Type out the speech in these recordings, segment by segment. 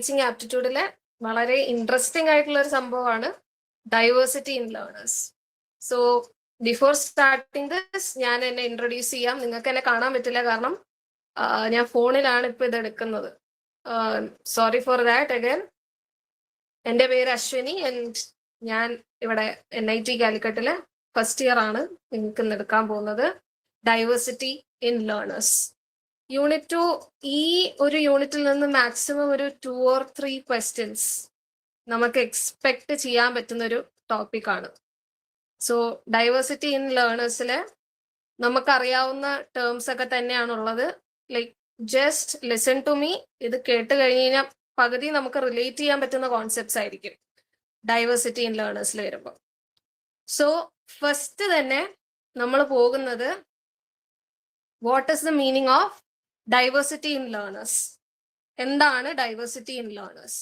Teaching ആപ്റ്റിറ്റ്യൂഡിലെ വളരെ interesting ആയിട്ടുള്ള ഒരു സംഭവമാണ് diversity in learners. So before starting this ഞാൻ എന്നെ ഇൻട്രൊഡ്യൂസ് ചെയ്യാം. നിങ്ങൾക്ക് എന്നെ കാണാൻ പറ്റില്ല, കാരണം ഞാൻ ഫോണിലാണ് ഇപ്പൊ ഇത് എടുക്കുന്നത്. Sorry for that again. എൻ്റെ പേര് അശ്വിനി ആൻഡ് ഞാൻ ഇവിടെ NIT കാലിക്കട്ടിലെ ഫസ്റ്റ് ഇയർ ആണ് നിങ്ങൾക്ക് ഇന്ന് എടുക്കാൻ പോകുന്നത് ഡൈവേഴ്സിറ്റി ഇൻ ലേണേഴ്സ്. യൂണിറ്റ് 2, ഈ ഒരു യൂണിറ്റിൽ നിന്ന് മാക്സിമം ഒരു 2 or 3 ക്വസ്റ്റ്യൻസ് നമുക്ക് എക്സ്പെക്ട് ചെയ്യാൻ പറ്റുന്ന ഒരു ടോപ്പിക്കാണ്. സോ ഡൈവേഴ്സിറ്റി ഇൻ ലേണേഴ്സിൽ നമുക്കറിയാവുന്ന ടേംസ് ഒക്കെ തന്നെയാണുള്ളത്. Like just listen to me. ഇത് കേട്ട് കഴിഞ്ഞ് കഴിഞ്ഞാൽ പകുതി നമുക്ക് റിലേറ്റ് ചെയ്യാൻ പറ്റുന്ന കോൺസെപ്റ്റ്സ് ആയിരിക്കും ഡൈവേഴ്സിറ്റി ഇൻ ലേണേഴ്സിൽ വരുമ്പോൾ. സോ ഫസ്റ്റ് തന്നെ നമ്മൾ പോകുന്നത് what is the meaning of diversity in learners. എന്താണ് ഡൈവേഴ്സിറ്റി ഇൻ ലേണേഴ്സ്?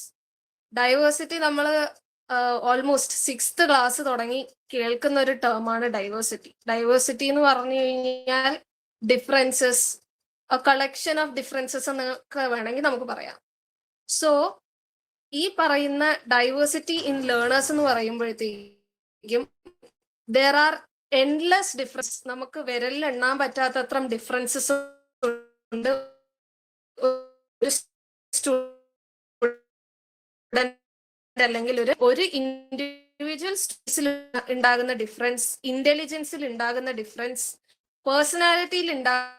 ഡൈവേഴ്സിറ്റി നമ്മൾ ഓൾമോസ്റ്റ് 6th ക്ലാസ് തുടങ്ങി കേൾക്കുന്ന ഒരു ടേമാണ് ഡൈവേഴ്സിറ്റി. ഡൈവേഴ്സിറ്റി എന്ന് പറഞ്ഞു കഴിഞ്ഞാൽ ഡിഫറൻസസ്, കളക്ഷൻ ഓഫ് ഡിഫറൻസസ് എന്നൊക്കെ വേണമെങ്കിൽ നമുക്ക് പറയാം. സോ ഈ പറയുന്ന ഡൈവേഴ്സിറ്റി ഇൻ ലേണേഴ്സ് എന്ന് പറയുമ്പോഴത്തേക്കും there are endless difference. നമുക്ക് വിരലിൽ എണ്ണാൻ പറ്റാത്തത്രം ഡിഫറൻസസ് ഉണ്ട്. ഒരു സ്റ്റുഡന്റ് അല്ലെങ്കിൽ ഒരു ഇൻഡിവിജ്വൽ ഉണ്ടാകുന്ന ഡിഫറൻസ്, ഇന്റലിജൻസിൽ ഉണ്ടാകുന്ന ഡിഫറൻസ്, പേഴ്സണാലിറ്റിയിൽ ഉണ്ടാകുന്ന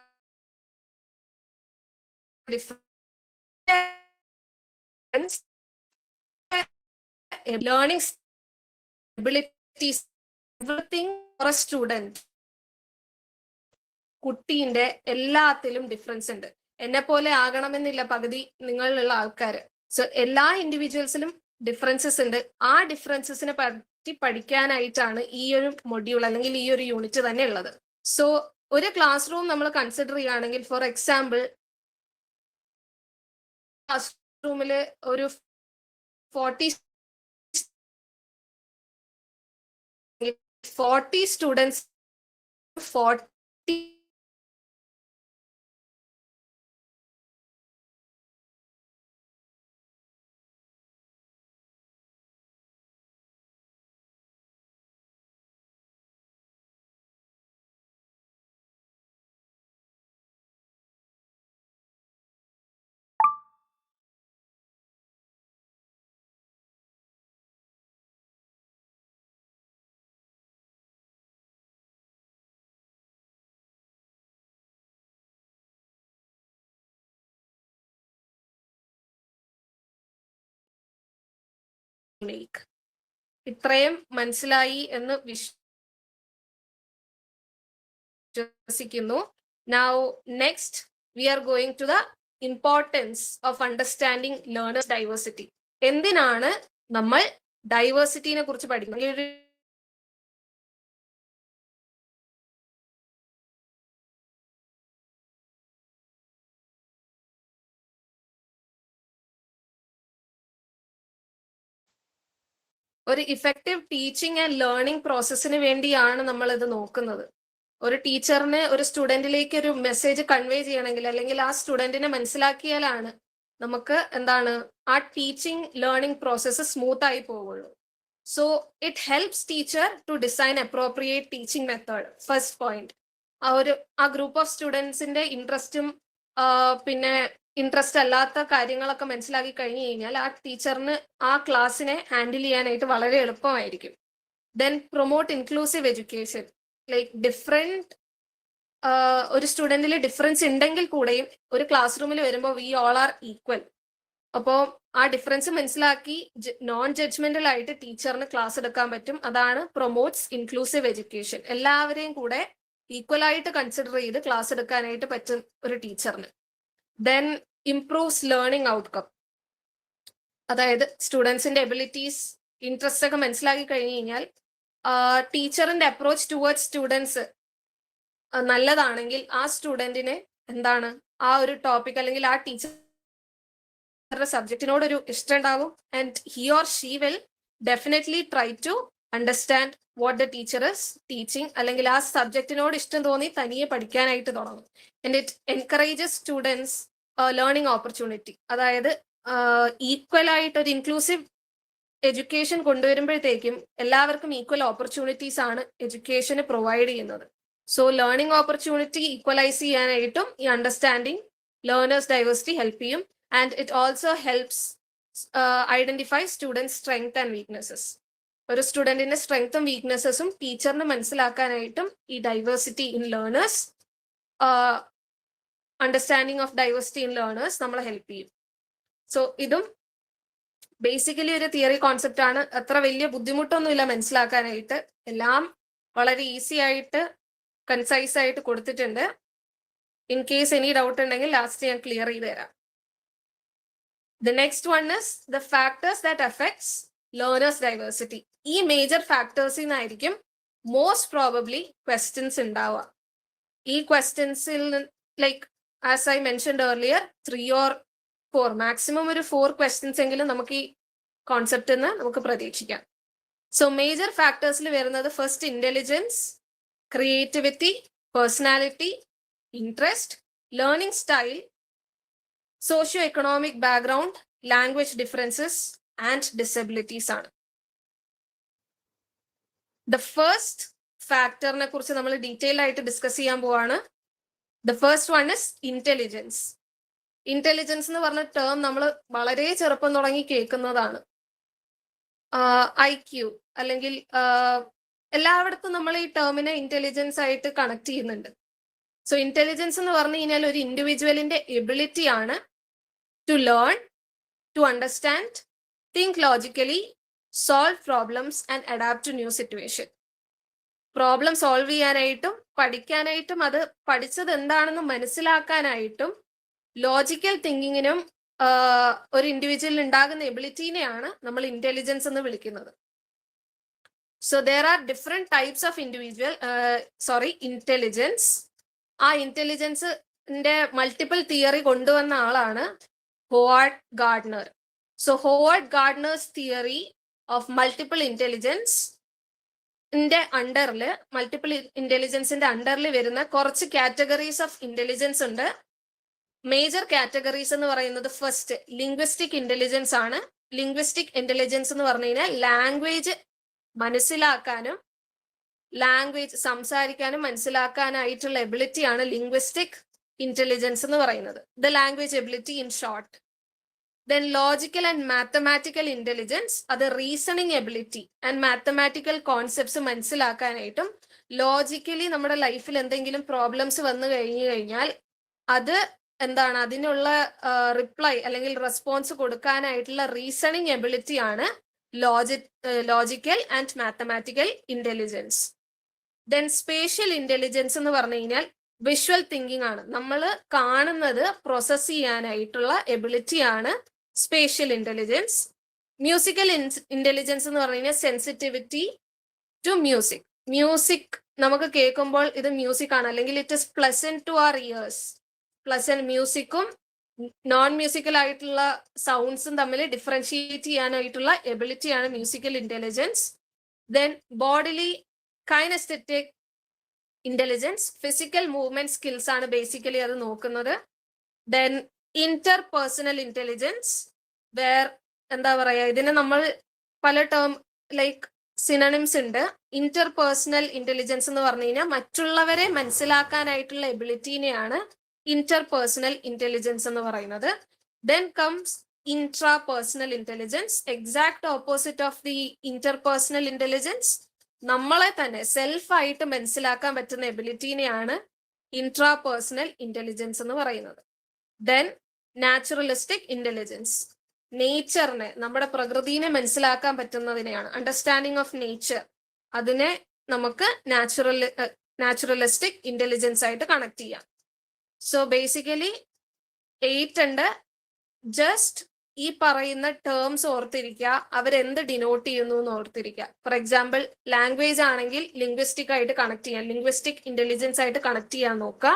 difference, learning abilities, everything for A student. കുട്ടീന്റെ എല്ലാത്തിലും ഡിഫറൻസ് ഉണ്ട്. എന്നെ പോലെ ആകണമെന്നില്ല പകുതി നിങ്ങളിലുള്ള ആൾക്കാർ. സോ എല്ലാ ഇൻഡിവിജ്വൽസിലും ഡിഫറൻസസ് ഉണ്ട്. ആ ഡിഫറൻസസിനെ പറ്റി പഠിക്കാനായിട്ടാണ് ഈ ഒരു മൊഡ്യൂൾ അല്ലെങ്കിൽ ഈ ഒരു യൂണിറ്റ് തന്നെ ഉള്ളത്. സോ ഒരു ക്ലാസ് റൂം നമ്മൾ കൺസിഡർ ചെയ്യുകയാണെങ്കിൽ, ഫോർ എക്സാമ്പിൾ ക്ലാസ് റൂമിൽ ഒരു 40 സ്റ്റുഡൻസ്, 40 ഇത്രയും മനസ്സിലായി എന്ന് വിശ്വസിക്കുന്നു. Now next we are going to the importance of understanding learners diversity. എന്തിനാണ് നമ്മൾ ഡൈവേഴ്സിറ്റിനെ കുറിച്ച് പഠിക്കുന്നത്? ഒരു ഇഫക്റ്റീവ് ടീച്ചിങ് ആൻഡ് ലേണിംഗ് പ്രോസസ്സിന് വേണ്ടിയാണ് നമ്മൾ ഇത് നോക്കുന്നത്. ഒരു ടീച്ചറിന് ഒരു സ്റ്റുഡന്റിലേക്ക് ഒരു മെസ്സേജ് കൺവേ ചെയ്യണമെങ്കിൽ, അല്ലെങ്കിൽ ആ സ്റ്റുഡന്റിനെ മനസ്സിലാക്കിയാലാണ് നമുക്ക് എന്താണ് ആ ടീച്ചിങ് ലേണിംഗ് പ്രോസസ്സ് സ്മൂത്ത് ആയി പോവുള്ളൂ. So it helps teacher to design appropriate teaching method. First point, ആ ഗ്രൂപ്പ് ഓഫ് സ്റ്റുഡൻസിന്റെ ഇൻട്രസ്റ്റും പിന്നെ ഇൻട്രസ്റ്റ് അല്ലാത്ത കാര്യങ്ങളൊക്കെ മനസ്സിലാക്കി കഴിഞ്ഞു കഴിഞ്ഞാൽ ആ ടീച്ചറിന് ആ ക്ലാസ്സിനെ ഹാൻഡിൽ ചെയ്യാനായിട്ട് വളരെ എളുപ്പമായിരിക്കും. Then promote inclusive education. Like different ഒരു സ്റ്റുഡന്റിൽ ഡിഫറൻസ് ഉണ്ടെങ്കിൽ കൂടെയും ഒരു ക്ലാസ് റൂമിൽ വരുമ്പോൾ വി ഓൾ ആർ ഈക്വൽ. അപ്പോൾ ആ ഡിഫറൻസ് മനസ്സിലാക്കി നോൺ ജഡ്ജ്മെന്റൽ ആയിട്ട് ടീച്ചറിന് ക്ലാസ് എടുക്കാൻ പറ്റും. അതാണ് പ്രൊമോട്ട്സ് ഇൻക്ലൂസീവ് എഡ്യൂക്കേഷൻ. എല്ലാവരെയും കൂടെ ഈക്വൽ ആയിട്ട് കൺസിഡർ ചെയ്ത് ക്ലാസ് എടുക്കാനായിട്ട് പറ്റും ഒരു ടീച്ചറിന്. Then improves learning outcome. അതായത് സ്റ്റുഡൻസിന്റെ എബിലിറ്റീസ്, ഇൻട്രസ്റ്റ് ഒക്കെ മനസ്സിലാക്കി കഴിഞ്ഞു കഴിഞ്ഞാൽ ടീച്ചറിന്റെ അപ്രോച്ച് ടുവേർഡ്സ് സ്റ്റുഡൻസ് നല്ലതാണെങ്കിൽ ആ സ്റ്റുഡന്റിന് എന്താണ് ആ ഒരു ടോപ്പിക് അല്ലെങ്കിൽ ആ ടീച്ചറുടെ സബ്ജക്റ്റിനോട് ഒരു ഇഷ്ടം ഉണ്ടാവും. And he or she will definitely try to understand what the teacher is teaching. അല്ലെങ്കിൽ ആ സബ്ജക്റ്റിനോട് ഇഷ്ടം തോന്നി തനിയെ പഠിക്കാനായിട്ട് തുടങ്ങും. And it encourages students learning opportunity. അതായത് ഈക്വൽ ആയിട്ട് ഒരു ഇൻക്ലൂസീവ് എഡ്യൂക്കേഷൻ കൊണ്ടുവരുമ്പോഴത്തേക്കും എല്ലാവർക്കും ഈക്വൽ ഓപ്പർച്യൂണിറ്റീസ് ആണ് എഡ്യൂക്കേഷന് പ്രൊവൈഡ് ചെയ്യുന്നത്. സോ ലേണിംഗ് ഓപ്പർച്യൂണിറ്റി ഈക്വലൈസ് ചെയ്യാനായിട്ടും ഈ അണ്ടർസ്റ്റാൻഡിങ് ലേണേഴ്സ് ഡൈവേഴ്സിറ്റി ഹെൽപ്പ് ചെയ്യും. And it also helps identify student strength and weaknesses. ഒരു സ്റ്റുഡന്റിന്റെ സ്ട്രെങ്ത്തും വീക്ക്നെസ്സസും ടീച്ചറിന് മനസ്സിലാക്കാനായിട്ടും ഈ diversity in learners, understanding of diversity in learners നമ്മളെ ഹെൽപ്പ് ചെയ്യും. സോ ഇതും ബേസിക്കലി ഒരു തിയറി കോൺസെപ്റ്റ് ആണ്. അത്ര വലിയ ബുദ്ധിമുട്ടൊന്നുമില്ല മനസ്സിലാക്കാനായിട്ട്. എല്ലാം വളരെ ഈസി ആയിട്ട് കൺസൈസ് ആയിട്ട് കൊടുത്തിട്ടുണ്ട്. ഇൻ കേസ് എനി ഡൗട്ട് ഉണ്ടെങ്കിൽ ലാസ്റ്റ് ഞാൻ ക്ലിയർ ചെയ്ത് തരാം. The next one is the factors that affects learners diversity. ഈ മേജർ ഫാക്ടേഴ്സിൽ നിന്നായിരിക്കും മോസ്റ്റ് പ്രോബബ്ലി ക്വസ്റ്റ്യൻസ് ഉണ്ടാവുക. ഈ ക്വസ്റ്റ്യൻസിൽ like as I mentioned earlier 3 or 4 maximum ഒരു 4 ക്വസ്റ്റ്യൻസ് എങ്കിലും നമുക്ക് ഈ കോൺസെപ്റ്റിൽ നിന്ന് നമുക്ക് പ്രതീക്ഷിക്കാം. സോ മേജർ ഫാക്ടേഴ്സിൽ വരുന്നത് first intelligence, creativity, personality, interest, learning style, socio economic background, language differences and disabilities ആണ്. ദ ഫസ്റ്റ് ഫാക്ടറിനെ കുറിച്ച് നമ്മൾ ഡീറ്റെയിൽ ആയിട്ട് ഡിസ്കസ് ചെയ്യാൻ പോവാണ്. The first one is intelligence. Intelligence എന്ന് പറഞ്ഞ ടേം നമ്മൾ വളരെ ചെറുപ്പം തുടങ്ങി കേൾക്കുന്നതാണ്. IQ അല്ലെങ്കിൽ എല്ലായിടത്തും നമ്മൾ ഈ ടേമിനെ ഇന്റലിജൻസ് ആയിട്ട് കണക്ട് ചെയ്യുന്നുണ്ട്. സോ ഇന്റലിജൻസ് എന്ന് പറഞ്ഞു കഴിഞ്ഞാൽ ഒരു ഇൻഡിവിജ്വലിന്റെ എബിലിറ്റി ആണ് to learn, to understand, think logically, solve problems and adapt to new situation. Problem solve ചെയ്യാനായിട്ടും പഠിക്കാനായിട്ടും അത് പഠിച്ചത് എന്താണെന്ന് മനസ്സിലാക്കാനായിട്ടും ലോജിക്കൽ തിങ്കിങ്ങിനും ഒരു ഇൻഡിവിജ്വലിൽ ഉണ്ടാകുന്ന എബിലിറ്റീനെയാണ് നമ്മൾ ഇന്റലിജൻസ് എന്ന് വിളിക്കുന്നത്. So there are different types of intelligence. ആ ഇന്റലിജൻസിന്റെ മൾട്ടിപ്പിൾ തിയറി കൊണ്ടുവന്ന ആളാണ് Howard Gardner. So Howard Gardner's theory of multiple intelligence multiple ഇന്റലിജൻസിന്റെ അണ്ടറിൽ വരുന്ന കുറച്ച് കാറ്റഗറീസ് ഓഫ് ഇന്റലിജൻസ് ഉണ്ട്. മേജർ കാറ്റഗറീസ് എന്ന് പറയുന്നത് ഫസ്റ്റ് ലിംഗ്വിസ്റ്റിക് ഇന്റലിജൻസ് ആണ്. ലിംഗ്വിസ്റ്റിക് ഇന്റലിജൻസ് എന്ന് പറഞ്ഞു കഴിഞ്ഞാൽ ലാംഗ്വേജ് മനസ്സിലാക്കാനും ലാംഗ്വേജ് സംസാരിക്കാനും മനസ്സിലാക്കാനായിട്ടുള്ള എബിലിറ്റി ആണ് ലിംഗ്വിസ്റ്റിക് ഇന്റലിജൻസ് എന്ന് പറയുന്നത്. The language ability in short. Then logical and mathematical intelligence, അത് reasoning ability and mathematical concepts മനസ്സിലാക്കാനായിട്ടും ലോജിക്കലി നമ്മുടെ ലൈഫിൽ എന്തെങ്കിലും പ്രോബ്ലംസ് വന്നു കഴിഞ്ഞു കഴിഞ്ഞാൽ അത് എന്താണ് അതിനുള്ള റിപ്ലൈ അല്ലെങ്കിൽ റെസ്പോൺസ് കൊടുക്കാനായിട്ടുള്ള റീസണിങ് എബിലിറ്റി ആണ് logical and mathematical intelligence. Then spatial intelligence എന്ന് പറഞ്ഞു കഴിഞ്ഞാൽ വിഷ്വൽ തിങ്കിങ് ആണ്. നമ്മൾ കാണുന്നത് പ്രോസസ് ചെയ്യാനായിട്ടുള്ള എബിലിറ്റി ആണ് സ്പേഷ്യൽ ഇന്റലിജൻസ്. മ്യൂസിക്കൽ ഇന്റലിജൻസ് എന്ന് പറഞ്ഞു കഴിഞ്ഞാൽ സെൻസിറ്റിവിറ്റി ടു മ്യൂസിക്. മ്യൂസിക് നമുക്ക് കേൾക്കുമ്പോൾ ഇത് മ്യൂസിക് ആണ് അല്ലെങ്കിൽ it is pleasant to our ears. Pleasant മ്യൂസിക്കും നോൺ മ്യൂസിക്കൽ ആയിട്ടുള്ള സൗണ്ട്സും തമ്മിൽ ഡിഫറൻഷിയേറ്റ് ചെയ്യാനായിട്ടുള്ള എബിലിറ്റി ആണ് musical intelligence. Then bodily kinesthetic intelligence, physical movement skills ആണ് ബേസിക്കലി അത് നോക്കുന്നത്. ദെൻ ഇന്റർപേഴ്സണൽ ഇന്റലിജൻസ്, എന്താ പറയാ, ഇതിന് നമ്മൾ പല ടേം ലൈക്ക് സിനണിംസ് ഉണ്ട്. ഇന്റർപേഴ്സണൽ ഇന്റലിജൻസ് എന്ന് പറഞ്ഞു കഴിഞ്ഞാൽ മറ്റുള്ളവരെ മനസ്സിലാക്കാനായിട്ടുള്ള എബിലിറ്റിനെയാണ് ഇന്റർപേഴ്സണൽ ഇന്റലിജൻസ് എന്ന് പറയുന്നത്. Then comes intrapersonal intelligence, exact opposite of the interpersonal intelligence. നമ്മളെ തന്നെ സെൽഫായിട്ട് മനസ്സിലാക്കാൻ പറ്റുന്ന എബിലിറ്റിനെയാണ് ഇൻട്രാപേഴ്സണൽ ഇന്റലിജൻസ് എന്ന് പറയുന്നത്. ദെൻ നാച്ചുറലിസ്റ്റിക് ഇന്റലിജൻസ്, നേച്ചറിനെ നമ്മുടെ പ്രകൃതിനെ മനസ്സിലാക്കാൻ പറ്റുന്നതിനെയാണ് അണ്ടർസ്റ്റാൻഡിങ് ഓഫ് നേച്ചർ. അതിനെ നമുക്ക് നാച്ചുറലിസ്റ്റിക് ഇന്റലിജൻസ് ആയിട്ട് കണക്ട് ചെയ്യാം. സോ ബേസിക്കലി 8 ഉണ്ട്. ജസ്റ്റ് ഈ പറയുന്ന ടേംസ് ഓർത്തിരിക്കുക, അവരെന്ത് ഡിനോട്ട് ചെയ്യുന്നു എന്ന് ഓർത്തിരിക്കുക. ഫോർ എക്സാമ്പിൾ ലാംഗ്വേജ് ആണെങ്കിൽ ലിംഗ്വിസ്റ്റിക് ആയിട്ട് കണക്ട് ചെയ്യാം, ലിംഗ്വിസ്റ്റിക് ഇന്റലിജൻസ് ആയിട്ട് കണക്ട് ചെയ്യാൻ നോക്കുക.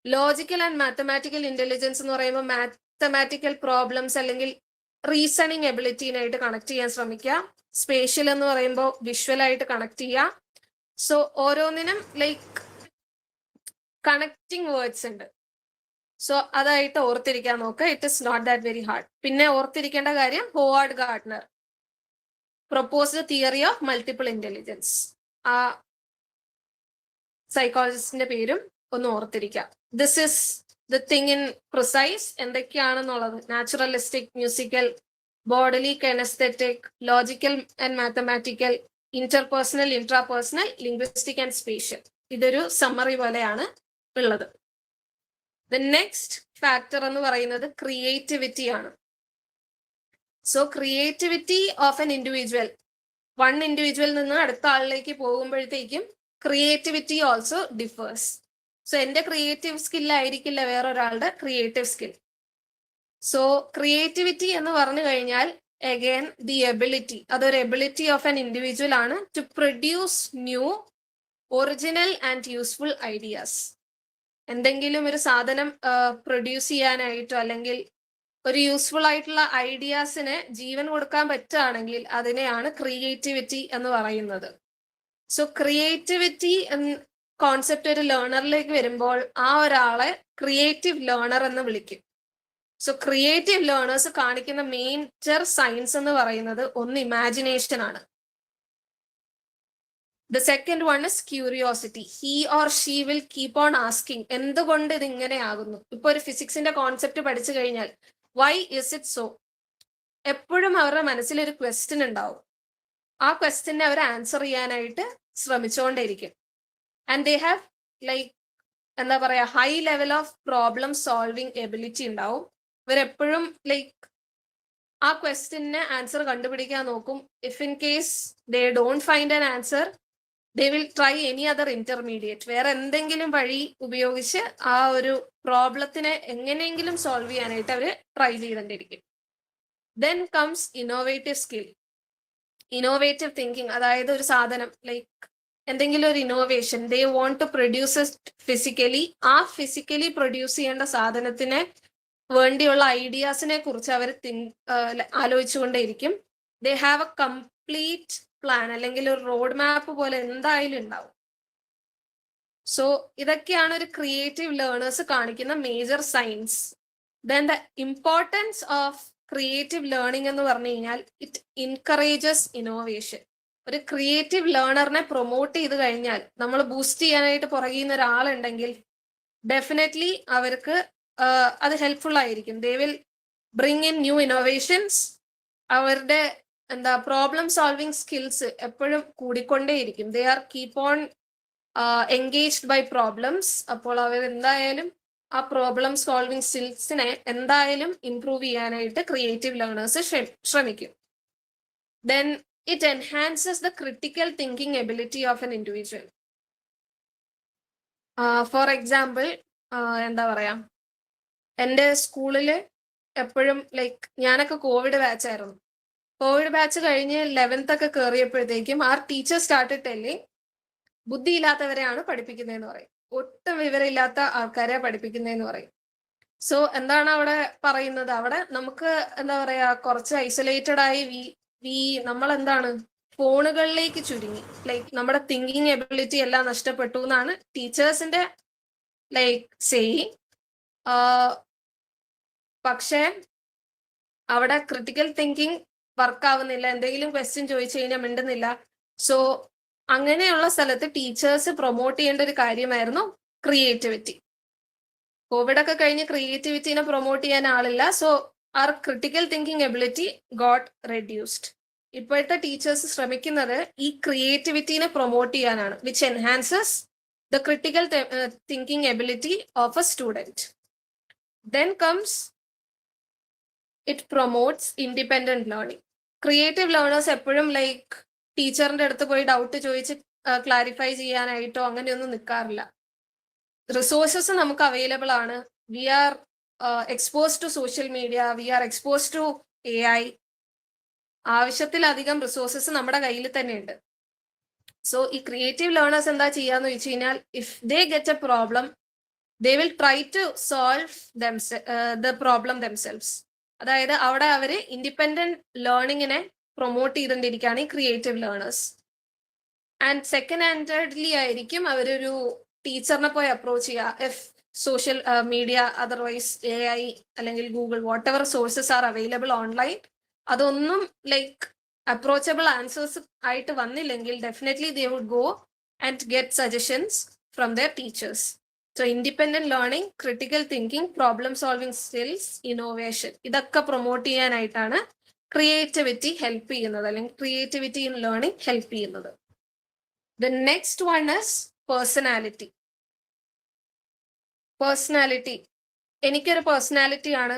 ലോജിക്കൽ ആൻഡ് മാത്തമാറ്റിക്കൽ ഇന്റലിജൻസ് എന്ന് പറയുമ്പോൾ മാത്തമാറ്റിക്കൽ പ്രോബ്ലംസ് അല്ലെങ്കിൽ റീസണിങ് എബിലിറ്റിനായിട്ട് കണക്ട് ചെയ്യാൻ ശ്രമിക്കുക. സ്പേഷ്യൽ എന്ന് പറയുമ്പോൾ വിഷ്വൽ ആയിട്ട് കണക്ട് ചെയ്യുക. സോ ഓരോന്നിനും ലൈക്ക് കണക്റ്റിംഗ് വേർഡ്സ് ഉണ്ട്. സോ അതായിട്ട് ഓർത്തിരിക്കാൻ നോക്കുക. It is not that very hard. പിന്നെ ഓർത്തിരിക്കേണ്ട കാര്യം Howard Gardner proposed theory of multiple intelligence. ആ സൈക്കോളജിസ്റ്റിന്റെ പേരും ഒന്ന് ഓർത്തിരിക്കാം. This is the thing in precise. എന്തൊക്കെയാണെന്നുള്ളത് naturalistic, musical, bodily, kinesthetic, logical and mathematical, interpersonal, intrapersonal, linguistic and spatial. ഇതൊരു സമ്മറി പോലെയാണ് ഉള്ളത്. ദ നെക്സ്റ്റ് ഫാക്ടർ എന്ന് പറയുന്നത് ക്രിയേറ്റിവിറ്റി ആണ്. So creativity of an individual, one individual നിന്ന് അടുത്ത ആളിലേക്ക് പോകുമ്പോഴത്തേക്കും ക്രിയേറ്റിവിറ്റി ഓൾസോ ഡിഫേഴ്സ്. സോ എന്റെ ക്രിയേറ്റീവ് സ്കിൽ ആയിരിക്കില്ല വേറൊരാളുടെ ക്രിയേറ്റീവ് സ്കിൽ. സോ ക്രിയേറ്റിവിറ്റി എന്ന് പറഞ്ഞു കഴിഞ്ഞാൽ അഗൈൻ ദി എബിലിറ്റി, അതൊരു എബിലിറ്റി ഓഫ് എൻ ഇൻഡിവിജ്വൽ ആണ് to produce new, original and useful ideas. എന്തെങ്കിലും ഒരു സാധനം പ്രൊഡ്യൂസ് ചെയ്യാനായിട്ടോ അല്ലെങ്കിൽ ഒരു യൂസ്ഫുൾ ആയിട്ടുള്ള ഐഡിയാസിന് ജീവൻ കൊടുക്കാൻ പറ്റുകയാണെങ്കിൽ അതിനെയാണ് ക്രിയേറ്റിവിറ്റി എന്ന് പറയുന്നത്. സോ ക്രിയേറ്റിവിറ്റി കോൺസെപ്റ്റ് ഒരു ലേണറിലേക്ക് വരുമ്പോൾ ആ ഒരാളെ ക്രിയേറ്റീവ് ലേണർ എന്ന് വിളിക്കും. സോ ക്രിയേറ്റീവ് ലേണേഴ്സ് കാണിക്കുന്ന മേജർ സയൻസ് എന്ന് പറയുന്നത് ഒന്ന് ഇമാജിനേഷൻ ആണ്. The second one is curiosity. He or she will keep on asking, എന്തുകൊണ്ട് ഇത് ഇങ്ങനെ ആകുന്നു. ഇപ്പൊ ഒരു ഫിസിക്സിന്റെ കോൺസെപ്റ്റ് പഠിച്ചു കഴിഞ്ഞാൽ why is it so, എപ്പോഴും അവരുടെ മനസ്സിൽ ഒരു ക്വസ്റ്റ്യൻ ഉണ്ടാവും. ആ ക്വസ്റ്റ്യനെ അവർ ആൻസർ ചെയ്യാനായിട്ട് ശ്രമിച്ചുകൊണ്ടേയിരിക്കും. ആൻഡ് ദേ ഹാവ് ലൈക്ക് എന്താ പറയാ high level of problem solving ability ഉണ്ടാവും. ഇവരെപ്പോഴും ലൈക്ക് ആ ക്വസ്റ്റ്യനെ ആൻസർ കണ്ടുപിടിക്കാൻ നോക്കും. If in case they don't find an answer, they will try any other intermediate, വേറെ എന്തെങ്കിലും വഴി ഉപയോഗിച്ച് ആ ഒരു പ്രോബ്ലത്തിനെ എങ്ങനെയെങ്കിലും സോൾവ് ചെയ്യാനായിട്ട് അവർ ട്രൈ ചെയ്തുകൊണ്ടിരിക്കും. Then comes innovative skill, innovative thinking. അതായത് ഒരു സാധനം ലൈക്ക് എന്തെങ്കിലും ഒരു innovation they want to produce physically, ആ ഫിസിക്കലി പ്രൊഡ്യൂസ് ചെയ്യേണ്ട സാധനത്തിന് വേണ്ടിയുള്ള ഐഡിയാസിനെ കുറിച്ച് അവർ ആലോചിച്ചുകൊണ്ടേയിരിക്കും. They have a complete plan, അല്ലെങ്കിൽ ഒരു റോഡ് മാപ്പ് പോലെ എന്തായാലും ഉണ്ടാവും. സോ ഇതൊക്കെയാണ് ഒരു ക്രിയേറ്റീവ് ലേണേഴ്സ് കാണിക്കുന്ന major science. Then the importance of creative learning എന്ന് പറഞ്ഞു കഴിഞ്ഞാൽ ഇറ്റ് ഇൻകറേജസ് ഇന്നോവേഷൻ. ഒരു ക്രിയേറ്റീവ് ലേണറിനെ പ്രൊമോട്ട് ചെയ്ത് കഴിഞ്ഞാൽ, നമ്മൾ ബൂസ്റ്റ് ചെയ്യാനായിട്ട് പുറകിൽ ഒരാളുണ്ടെങ്കിൽ ഡെഫിനറ്റ്ലി അവർക്ക് അത് ഹെൽപ്ഫുൾ ആയിരിക്കും. They will bring in new innovations. അവരുടെ എന്താ പ്രോബ്ലം സോൾവിങ് സ്കിൽസ് എപ്പോഴും കൂടിക്കൊണ്ടേയിരിക്കും. They are keep on engaged by problems. അപ്പോൾ അവർ എന്തായാലും ആ പ്രോബ്ലം സോൾവിങ് സ്കിൽസിനെ എന്തായാലും ഇംപ്രൂവ് ചെയ്യാനായിട്ട് ക്രിയേറ്റീവ് ലേണേഴ്സ് ശ്രമിക്കും. Then it enhances the critical thinking ability of an individual. For example, എന്താ പറയാ, എൻ്റെ സ്കൂളിൽ എപ്പോഴും ലൈക്ക് ഞാനൊക്കെ കോവിഡ് ബാച്ച് ആയിരുന്നു. കോവിഡ് ബാച്ച് കഴിഞ്ഞ് 11th ഒക്കെ കയറിയപ്പോഴത്തേക്കും ആ ടീച്ചർ സ്റ്റാർട്ട് ടെല്ലിങ് ബുദ്ധിയില്ലാത്തവരെയാണ് പഠിപ്പിക്കുന്നതെന്ന് പറയും, ഒട്ടും വിവരമില്ലാത്ത ആൾക്കാരെ പഠിപ്പിക്കുന്നതെന്ന് പറയും. സോ എന്താണ് അവിടെ പറയുന്നത്? അവിടെ നമുക്ക് എന്താ പറയാ കുറച്ച് ഐസൊലേറ്റഡ് ആയി നമ്മൾ എന്താണ് ഫോണുകളിലേക്ക് ചുരുങ്ങി, ലൈക്ക് നമ്മുടെ തിങ്കിങ് എബിലിറ്റി എല്ലാം നഷ്ടപ്പെട്ടു എന്നാണ് ടീച്ചേഴ്സിന്റെ ലൈക്ക് സേയിങ്. പക്ഷേ അവിടെ ക്രിട്ടിക്കൽ തിങ്കിങ് വർക്ക് ആവുന്നില്ല, എന്തെങ്കിലും ക്വസ്റ്റ്യൻ ചോദിച്ചു കഴിഞ്ഞാൽ മിണ്ടുന്നില്ല. സോ അങ്ങനെയുള്ള സ്ഥലത്ത് ടീച്ചേഴ്സ് പ്രൊമോട്ട് ചെയ്യേണ്ട ഒരു കാര്യമായിരുന്നു ക്രിയേറ്റിവിറ്റി. കോവിഡ് ഒക്കെ കഴിഞ്ഞ് ക്രിയേറ്റിവിറ്റിനെ പ്രൊമോട്ട് ചെയ്യാൻ ആളില്ല. So our critical thinking ability got reduced. ഇപ്പോഴത്തെ ടീച്ചേഴ്സ് ശ്രമിക്കുന്നത് ഈ ക്രിയേറ്റിവിറ്റിനെ പ്രൊമോട്ട് ചെയ്യാനാണ്, which enhances the critical thinking ability of a student. Then comes it promotes independent learning. Creative learners എപ്പോഴും ലൈക്ക് ടീച്ചറിന്റെ അടുത്ത് പോയി ഡൗട്ട് ചോദിച്ച് ക്ലാരിഫൈ ചെയ്യാനായിട്ടോ അങ്ങനെയൊന്നും നിൽക്കാറില്ല. റിസോഴ്സസ് നമുക്ക് അവൈലബിൾ ആണ്. We are expose to social media, we are expose to AI. ആവശ്യത്തിലധികം റിസോഴ്സസ് നമ്മുടെ കയ്യിൽ തന്നെ ഉണ്ട്. സോ ഈ ക്രിയേറ്റീവ് ലേണേഴ്സ് എന്താ ചെയ്യാന്ന് വെച്ച് കഴിഞ്ഞാൽ, if they get a problem they will try to solve the problem themselves. അതായത് അവിടെ അവര് ഇൻഡിപെൻഡന്റ് ലേണിങ്ങിനെ പ്രൊമോട്ട് ചെയ്തുകൊണ്ടിരിക്കുകയാണ് ഈ creative learners. And second handedly ആയിരിക്കും അവരൊരു ടീച്ചറിനെ പോയി അപ്രോച്ച് ചെയ്യുക. If social media, otherwise AI അല്ലെങ്കിൽ Google, whatever sources are available online, അതൊന്നും ലൈക്ക് അപ്രോച്ചബിൾ ആൻസേഴ്സ് ആയിട്ട് വന്നില്ലെങ്കിൽ definitely they would go and get suggestions from their teachers. So independent learning, critical thinking, problem solving skills, innovation, ഇതൊക്കെ promote ചെയ്യാനായിട്ടാണ് creativity help ചെയ്യുന്നത്, അല്ലെങ്കിൽ creativity in learning help ചെയ്യുന്നത്. The next one is personality. Personality, എനിക്കൊരു personality ആണ്,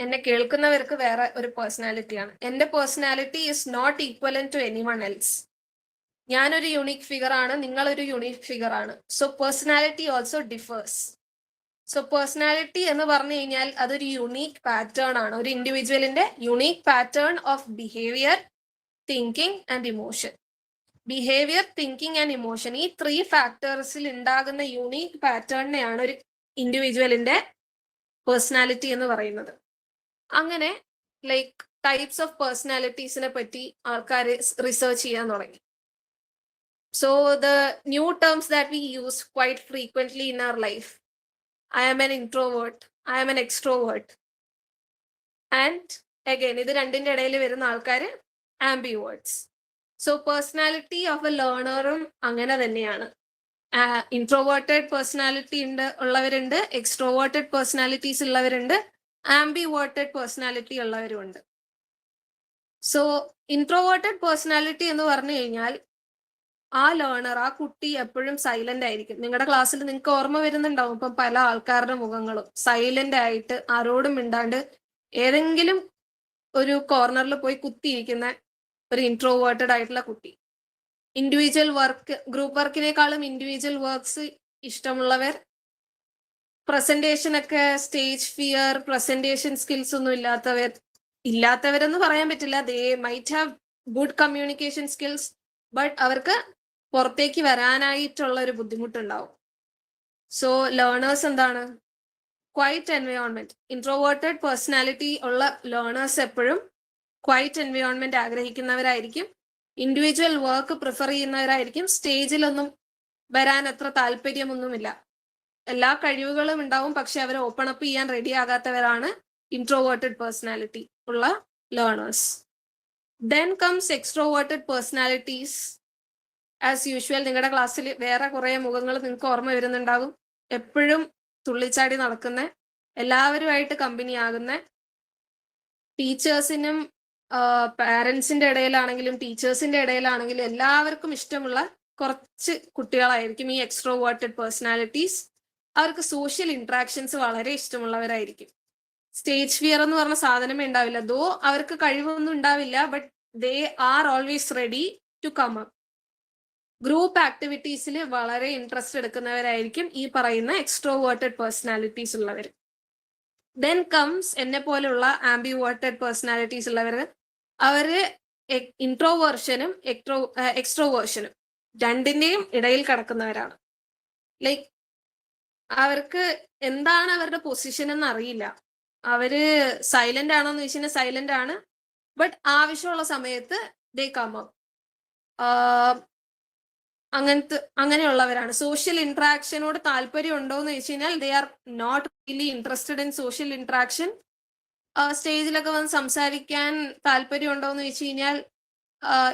എന്നെ കേൾക്കുന്നവർക്ക് വേറെ ഒരു പേഴ്സണാലിറ്റിയാണ്. എന്റെ personality is not equal to anyone else. ഞാനൊരു യുണീക് ഫിഗർ ആണ്, നിങ്ങളൊരു യുണീക് ഫിഗർ ആണ്. So personality also differs. So personality എന്ന് പറഞ്ഞു കഴിഞ്ഞാൽ അതൊരു യുണീക് പാറ്റേൺ ആണ്, ഒരു ഇൻഡിവിജ്വലിന്റെ unique pattern of behaviour, thinking and emotion. Behaviour, thinking and emotion, ഈ 3 ഫാക്ടേഴ്സിൽ ഉണ്ടാകുന്ന യുണീക് പാറ്റേണിനെയാണ് ഒരു ഇൻഡിവിജ്വലിന്റെ പേഴ്സണാലിറ്റി എന്ന് പറയുന്നത്. അങ്ങനെ ലൈക്ക് ടൈപ്സ് ഓഫ് പേഴ്സണാലിറ്റീസിനെ പറ്റി ആൾക്കാർ റിസർച്ച് ചെയ്യാൻ തുടങ്ങി. So the new terms that we use quite frequently in our life, I am an introvert, I am an extrovert. And again, ഇത് രണ്ടിന്റെ ഇടയിൽ വരുന്ന ആൾക്കാർ ആംബിവേർട്സ്. സോ പേഴ്സണാലിറ്റി ഓഫ് എ ലേണറും അങ്ങനെ തന്നെയാണ്. ഇൻട്രോവേർട്ടഡ് പേഴ്സണാലിറ്റി ഉള്ളവരുണ്ട്, എക്സ്ട്രോവേർട്ടഡ് പേഴ്സണാലിറ്റീസ് ഉള്ളവരുണ്ട്, ആംബിവേർട്ടഡ് പേഴ്സണാലിറ്റി ഉള്ളവരുമുണ്ട്. സോ ഇൻട്രോവേർട്ടഡ് പേഴ്സണാലിറ്റി എന്ന് പറഞ്ഞു കഴിഞ്ഞാൽ ആ ലേണർ, ആ കുട്ടി എപ്പോഴും സൈലന്റ് ആയിരിക്കും. നിങ്ങളുടെ ക്ലാസ്സിൽ നിങ്ങൾക്ക് ഓർമ്മ വരുന്നുണ്ടാവും ഇപ്പം പല ആൾക്കാരുടെ മുഖങ്ങളും സൈലന്റ് ആയിട്ട് ആരോടും മിണ്ടാണ്ട് ഏതെങ്കിലും ഒരു കോർണറിൽ പോയി കുത്തിയിരിക്കുന്ന ഒരു ഇൻട്രോവേർട്ടഡ് ആയിട്ടുള്ള കുട്ടി. ഇൻഡിവിജ്വൽ വർക്ക്, ഗ്രൂപ്പ് വർക്കിനേക്കാളും ഇൻഡിവിജ്വൽ വർക്ക്സ് ഇഷ്ടമുള്ളവർ, പ്രസന്റേഷൻ ഒക്കെ, സ്റ്റേജ് ഫിയർ, പ്രസന്റേഷൻ സ്കിൽസ് ഒന്നും ഇല്ലാത്തവരെന്ന് പറയാൻ പറ്റില്ല. They might have good communication skills, but അവർക്ക് പുറത്തേക്ക് വരാനായിട്ടുള്ള ഒരു ബുദ്ധിമുട്ടുണ്ടാവും. സോ ലേണേഴ്സ് എന്താണ്? Quiet environment. ഇൻട്രോവേർട്ടഡ് പേഴ്സണാലിറ്റി ഉള്ള ലേണേഴ്സ് എപ്പോഴും ക്വൈറ്റ് എൻവയോൺമെന്റ് ആഗ്രഹിക്കുന്നവരായിരിക്കും, ഇൻഡിവിജ്വൽ വർക്ക് പ്രിഫർ ചെയ്യുന്നവരായിരിക്കും, സ്റ്റേജിലൊന്നും വരാൻ അത്ര താല്പര്യമൊന്നുമില്ല. എല്ലാ കഴിവുകളും ഉണ്ടാവും, പക്ഷെ അവർ ഓപ്പൺ അപ്പ് ചെയ്യാൻ റെഡി ആകാത്തവരാണ് ഇൻട്രോവേർട്ടഡ് പേഴ്സണാലിറ്റി ഉള്ള learners. Then comes extroverted personalities. As usual നിങ്ങളുടെ ക്ലാസ്സിൽ വേറെ കുറെ മുഖങ്ങൾ നിങ്ങൾക്ക് ഓർമ്മ വരുന്നുണ്ടാകും. എപ്പോഴും തുള്ളിച്ചാടി നടക്കുന്ന, എല്ലാവരുമായിട്ട് കമ്പനി ആകുന്ന, ടീച്ചേഴ്സിനും പാരൻസിന്റെ ഇടയിലാണെങ്കിലും ടീച്ചേഴ്സിന്റെ ഇടയിലാണെങ്കിലും എല്ലാവർക്കും ഇഷ്ടമുള്ള കുറച്ച് കുട്ടികളായിരിക്കും ഈ എക്സ്ട്രോവേർട്ടഡ് പേഴ്സണാലിറ്റീസ്. അവർക്ക് സോഷ്യൽ ഇന്ററാക്ഷൻസ് വളരെ ഇഷ്ടമുള്ളവരായിരിക്കും. സ്റ്റേജ് ഫിയർ എന്ന് പറഞ്ഞ സാധനമേ ഉണ്ടാവില്ല. ദോ അവർക്ക് കഴിവൊന്നും ഉണ്ടാവില്ല, but they are always ready to come up. Group ആക്ടിവിറ്റീസിൽ വളരെ ഇൻട്രസ്റ്റ് എടുക്കുന്നവരായിരിക്കും ഈ പറയുന്ന എക്സ്ട്രോവേർട്ടഡ് പേഴ്സണാലിറ്റീസ് ഉള്ളവർ. ദെൻ കംസ് എന്നെ പോലെയുള്ള ആംബിവേർട്ടഡ് പേഴ്സണാലിറ്റീസ് ഉള്ളവർ. അവര് ഇൻട്രോവേർഷനും എക്സ്ട്രോവേർഷനും രണ്ടിന്റെയും ഇടയിൽ കിടക്കുന്നവരാണ്. ലൈക്ക് അവർക്ക് എന്താണ് അവരുടെ പൊസിഷൻ എന്ന് അറിയില്ല. അവര് സൈലന്റ് ആണോ എന്ന് ചോദിച്ചാൽ സൈലന്റ് ആണ്, ബട്ട് ആവശ്യമുള്ള സമയത്ത് ദേ കം അപ്പ്. അങ്ങനെയുള്ളവരാണ്. സോഷ്യൽ ഇന്ററാക്ഷനോട് താല്പര്യം ഉണ്ടോ എന്ന് ചോദിച്ചു കഴിഞ്ഞാൽ they are not really interested in social interaction. സ്റ്റേജിലൊക്കെ വന്ന് സംസാരിക്കാൻ താല്പര്യം ഉണ്ടോ എന്ന് ചോദിച്ചു കഴിഞ്ഞാൽ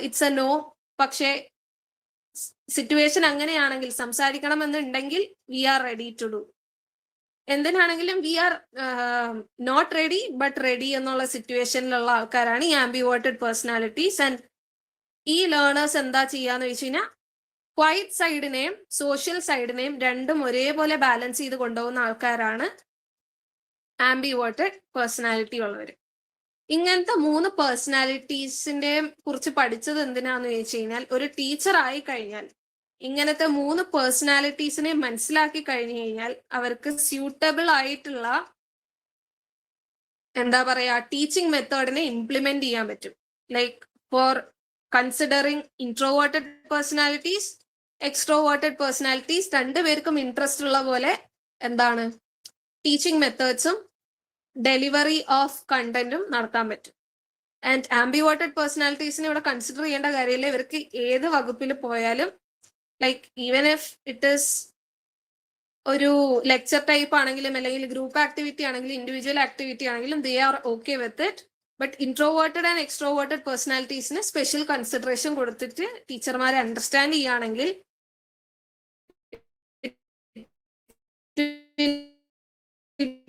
ഇറ്റ്സ് എ നോ. പക്ഷേ സിറ്റുവേഷൻ അങ്ങനെയാണെങ്കിൽ, സംസാരിക്കണം എന്നുണ്ടെങ്കിൽ we are ready to do. എന്തിനാണെങ്കിലും we are not ready but ready എന്നുള്ള സിറ്റുവേഷനിലുള്ള ആൾക്കാരാണ് ഈ ആംബിവേർട്ടഡ് പേഴ്സണാലിറ്റീസ്. ആൻഡ് ഈ ലേണേഴ്സ് എന്താ ചെയ്യാന്ന് വെച്ച് കഴിഞ്ഞാൽ ക്വൈറ്റ് സൈഡിനെയും സോഷ്യൽ സൈഡിനെയും രണ്ടും ഒരേപോലെ ബാലൻസ് ചെയ്ത് കൊണ്ടുപോകുന്ന ആൾക്കാരാണ് ആംബിവേർട്ടഡ് പേഴ്സണാലിറ്റി ഉള്ളവർ. ഇങ്ങനത്തെ 3 പേഴ്സണാലിറ്റീസിന്റെ കുറിച്ച് പഠിച്ചത് എന്തിനാന്ന് ചോദിച്ചു കഴിഞ്ഞാൽ, ഒരു ടീച്ചർ ആയി കഴിഞ്ഞാൽ ഇങ്ങനത്തെ 3 പേഴ്സണാലിറ്റീസിനെ മനസ്സിലാക്കി കഴിഞ്ഞു കഴിഞ്ഞാൽ അവർക്ക് സ്യൂട്ടബിൾ ആയിട്ടുള്ള എന്താ പറയാ ടീച്ചിങ് മെത്തേഡിനെ ഇംപ്ലിമെന്റ് ചെയ്യാൻ പറ്റും. Like for considering introverted personalities, extroverted personalities, രണ്ടുപേർക്കും ഇൻട്രസ്റ്റ് ഉള്ള പോലെ എന്താണ് ടീച്ചിങ് മെത്തേഡ്സും ഡെലിവറി ഓഫ് കണ്ടന്റും നടത്താൻ പറ്റും. ആൻഡ് ആംബിവേർട്ടഡ് പേഴ്സണാലിറ്റീസിനെ ഇവിടെ കൺസിഡർ ചെയ്യേണ്ട കാര്യമില്ല. ഇവർക്ക് ഏത് വകുപ്പിൽ പോയാലും, like even if it is ഒരു ലെക്ചർ ടൈപ്പ് ആണെങ്കിലും അല്ലെങ്കിൽ ഗ്രൂപ്പ് ആക്ടിവിറ്റി ആണെങ്കിലും ഇൻഡിവിജ്വൽ ആക്ടിവിറ്റി ആണെങ്കിലും they are okay with it. But introverted and extroverted പേഴ്സണാലിറ്റീസിന് സ്പെഷ്യൽ കൺസിഡറേഷൻ കൊടുത്തിട്ട് ടീച്ചർമാരെ അണ്ടർസ്റ്റാൻഡ് ചെയ്യുകയാണെങ്കിൽ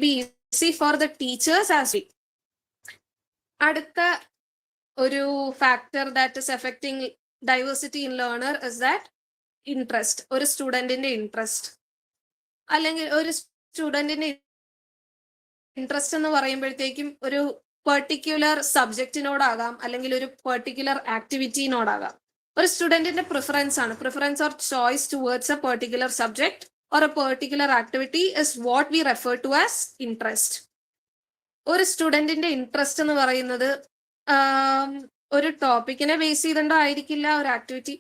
be easy for the teachers as well. അടുത്ത ഒരു factor that is affecting diversity in learner is that interest. ഒരു സ്റ്റുഡന്റിന്റെ interest അല്ലെങ്കിൽ ഒരു സ്റ്റുഡന്റിന്റെ ഇൻട്രസ്റ്റ് എന്ന് പറയുമ്പോഴത്തേക്കും ഒരു പെർട്ടിക്കുലർ സബ്ജക്റ്റിനോടാകാം അല്ലെങ്കിൽ ഒരു പെർട്ടിക്കുലർ ആക്ടിവിറ്റിനോടാകാം. ഒരു സ്റ്റുഡന്റിന്റെ പ്രിഫറൻസ് ആണ്. Preference or choice towards A particular subject or a particular activity is what we refer to as interest. ഒരു സ്റ്റുഡന്റിന്റെ ഇൻട്രസ്റ്റ് എന്ന് പറയുന്നത് ഒരു ടോപ്പിക്കിനെ ബേസ് ചെയ്തിട്ടായിരിക്കില്ല, ഒരു ആക്ടിവിറ്റി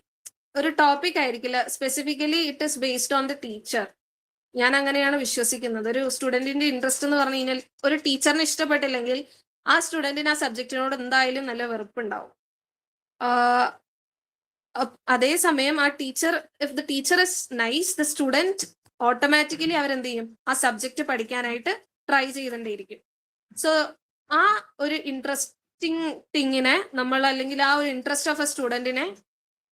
ഒരു ടോപ്പിക് ആയിരിക്കില്ല. Specifically it is based on the teacher. ഞാൻ അങ്ങനെയാണ് വിശ്വസിക്കുന്നത്. ഒരു സ്റ്റുഡന്റിന്റെ ഇൻട്രസ്റ്റ് എന്ന് പറഞ്ഞു കഴിഞ്ഞാൽ ഒരു ടീച്ചറിനെ ഇഷ്ടപ്പെട്ടില്ലെങ്കിൽ ആ സ്റ്റുഡന്റിന് ആ സബ്ജക്റ്റിനോട് എന്തായാലും നല്ല വെറുപ്പുണ്ടാവും. അതേസമയം ആ teacher, if the teacher is nice, the student automatically അവരെന്ത് ചെയ്യും, ആ സബ്ജക്റ്റ് പഠിക്കാനായിട്ട് ട്രൈ ചെയ്തോണ്ടേയിരിക്കും. സോ ആ ഒരു ഇൻട്രസ്റ്റിംഗ് തിങ്ങിനെ നമ്മൾ, അല്ലെങ്കിൽ ആ ഒരു ഇൻട്രസ്റ്റ് ഓഫ് എ സ്റ്റുഡന്റിനെ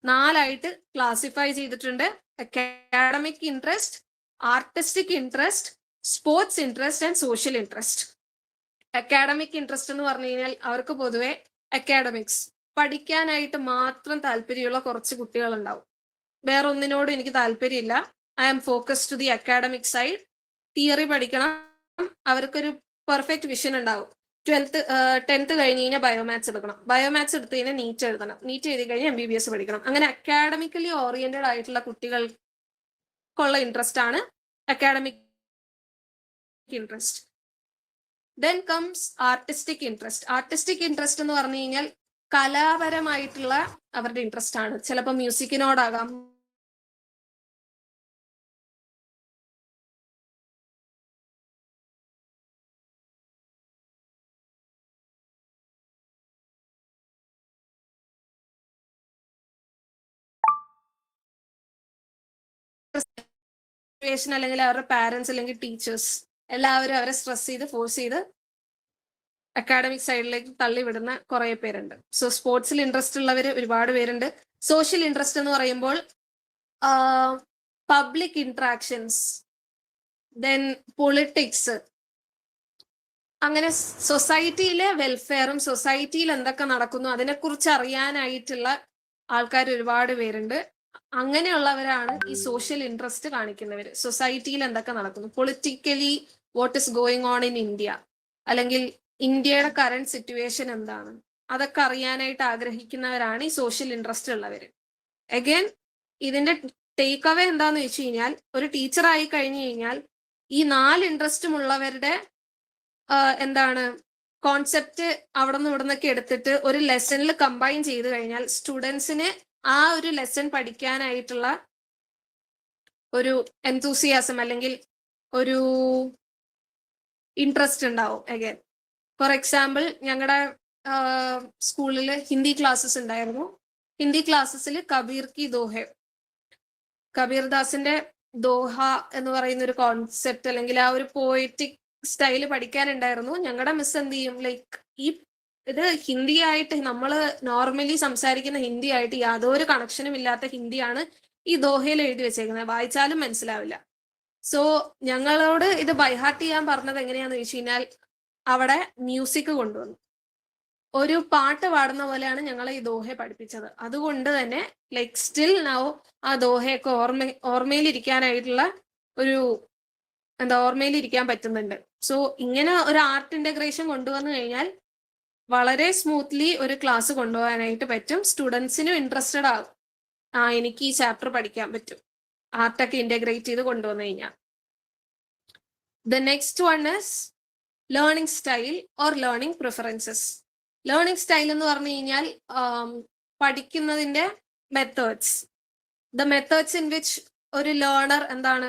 4 ക്ലാസിഫൈ ചെയ്തിട്ടുണ്ട്. Academic interest, artistic interest, sports interest and social interest. Academic interest എന്ന് പറഞ്ഞു കഴിഞ്ഞാൽ അവർക്ക് പൊതുവെ അക്കാഡമിക്സ് പഠിക്കാനായിട്ട് മാത്രം താല്പര്യമുള്ള കുറച്ച് കുട്ടികൾ ഉണ്ടാവും. വേറെ ഒന്നിനോടും എനിക്ക് താല്പര്യമില്ല, I am focused to the academic side. Theory പഠിക്കണം, അവർക്കൊരു പെർഫെക്റ്റ് വിഷൻ ഉണ്ടാവും. 10th കഴിഞ്ഞ് കഴിഞ്ഞാൽ ബയോമാത്സ് എടുക്കണം, ബയോമാത്സ് എടുത്ത് കഴിഞ്ഞാൽ നീറ്റ് എഴുതണം, നീറ്റ് എഴുതി കഴിഞ്ഞാൽ MBBS പഠിക്കണം. അങ്ങനെ അക്കാഡമിക്കലി ഓറിയന്റഡ് ആയിട്ടുള്ള കുട്ടികൾക്കുള്ള ഇൻട്രസ്റ്റ് ആണ് academic interest. Then comes artistic interest. Artistic interest എന്ന് പറഞ്ഞു കഴിഞ്ഞാൽ കലാപരമായിട്ടുള്ള അവരുടെ ഇൻട്രസ്റ്റ് ആണ്. ചിലപ്പോൾ മ്യൂസിക്കിനോടാകാം, അല്ലെങ്കിൽ അവരുടെ പാരന്റ്സ് അല്ലെങ്കിൽ ടീച്ചേഴ്സ് എല്ലാവരും അവരെ സ്ട്രെസ് ചെയ്ത് ഫോഴ്സ് ചെയ്ത് അക്കാഡമിക് സൈഡിലേക്ക് തള്ളിവിടുന്ന കുറെ പേരുണ്ട്. സോ സ്പോർട്സിൽ ഇൻട്രസ്റ്റ് ഉള്ളവർ ഒരുപാട് പേരുണ്ട്. സോഷ്യൽ ഇൻട്രസ്റ്റ് എന്ന് പറയുമ്പോൾ പബ്ലിക് ഇന്ററാക്ഷൻസ്, ദെൻ പൊളിറ്റിക്സ്, അങ്ങനെ സൊസൈറ്റിയിലെ വെൽഫെയറും സൊസൈറ്റിയിൽ എന്തൊക്കെ നടക്കുന്നു അതിനെക്കുറിച്ച് അറിയാനായിട്ടുള്ള ആൾക്കാർ ഒരുപാട് പേരുണ്ട്. അങ്ങനെയുള്ളവരാണ് ഈ സോഷ്യൽ ഇൻട്രസ്റ്റ് കാണിക്കുന്നവർ. സൊസൈറ്റിയിൽ എന്തൊക്കെ നടക്കുന്നു, politically what is going on in India, അല്ലെങ്കിൽ ഇന്ത്യയുടെ കറന്റ് സിറ്റുവേഷൻ എന്താണ്, അതൊക്കെ അറിയാനായിട്ട് ആഗ്രഹിക്കുന്നവരാണ് ഈ സോഷ്യൽ ഇൻട്രസ്റ്റ് ഉള്ളവര്. അഗൈൻ ഇതിന്റെ ടേക്ക് അവേ എന്താന്ന് വെച്ച് കഴിഞ്ഞാൽ, ഒരു ടീച്ചർ ആയി കഴിഞ്ഞു കഴിഞ്ഞാൽ ഈ 4 ഇൻട്രസ്റ്റും ഉള്ളവരുടെ എന്താണ് കോൺസെപ്റ്റ് അവിടെ നിന്ന് ഇവിടെ നിന്നൊക്കെ എടുത്തിട്ട് ഒരു ലെസണിൽ കമ്പൈൻ ചെയ്ത് കഴിഞ്ഞാൽ സ്റ്റുഡൻസിന് ആ ഒരു ലെസൺ പഠിക്കാനായിട്ടുള്ള ഒരു എൻതൂസിയാസം അല്ലെങ്കിൽ ഒരു ഇൻട്രസ്റ്റ് ഉണ്ടാവും. അഗൈൻ ഫോർ എക്സാമ്പിൾ, ഞങ്ങളുടെ സ്കൂളിൽ ഹിന്ദി ക്ലാസ്സസ് ഉണ്ടായിരുന്നു. ഹിന്ദി ക്ലാസ്സസിൽ കബീർ കി ദോഹെ, കബീർദാസിന്റെ ദോഹ എന്ന് പറയുന്ന ഒരു കോൺസെപ്റ്റ് അല്ലെങ്കിൽ ആ ഒരു പോയറ്റിക് സ്റ്റൈല് പഠിക്കാനുണ്ടായിരുന്നു. ഞങ്ങളുടെ മിസ് എന്ത് ചെയ്യും, ലൈക്ക് ഇത് ഹിന്ദി ആയിട്ട് നമ്മൾ നോർമലി സംസാരിക്കുന്ന ഹിന്ദി ആയിട്ട് യാതൊരു കണക്ഷനും ഇല്ലാത്ത ഹിന്ദിയാണ് ഈ ദോഹയിൽ എഴുതി വെച്ചേക്കുന്നത്, വായിച്ചാലും മനസ്സിലാവില്ല. സോ ഞങ്ങളോട് ഇത് ബൈഹാർട്ട് ചെയ്യാൻ പറഞ്ഞത് എങ്ങനെയാന്ന് ചോദിച്ചു കഴിഞ്ഞാൽ, അവിടെ മ്യൂസിക് കൊണ്ടുവന്നു ഒരു പാട്ട് പാടുന്ന പോലെയാണ് ഞങ്ങളെ ഈ ദോഹ പഠിപ്പിച്ചത്. അതുകൊണ്ട് തന്നെ ലൈക്ക് സ്റ്റിൽ നൗ ആ ദോഹയൊക്കെ ഓർമ്മയിലിരിക്കാനായിട്ടുള്ള ഒരു ഓർമ്മയിലിരിക്കാൻ പറ്റുന്നുണ്ട്. സോ ഇങ്ങനെ ഒരു ആർട്ട് ഇന്റഗ്രേഷൻ കൊണ്ടുവന്നു കഴിഞ്ഞാൽ വളരെ സ്മൂത്ത്ലി ഒരു ക്ലാസ് കൊണ്ടുപോകാനായിട്ട് പറ്റും. സ്റ്റുഡൻസിനും ഇൻട്രസ്റ്റഡ് ആകും, എനിക്ക് ഈ ചാപ്റ്റർ പഠിക്കാൻ പറ്റും, ആർട്ടൊക്കെ ഇന്റഗ്രേറ്റ് ചെയ്ത് കൊണ്ടുവന്നു കഴിഞ്ഞാൽ. The next one is learning style or learning preferences. Learning style എന്ന് പറഞ്ഞു കഴിഞ്ഞാൽ പഠിക്കുന്നതിന്റെ methods, the methods in which ഒരു ലേണർ എന്താണ്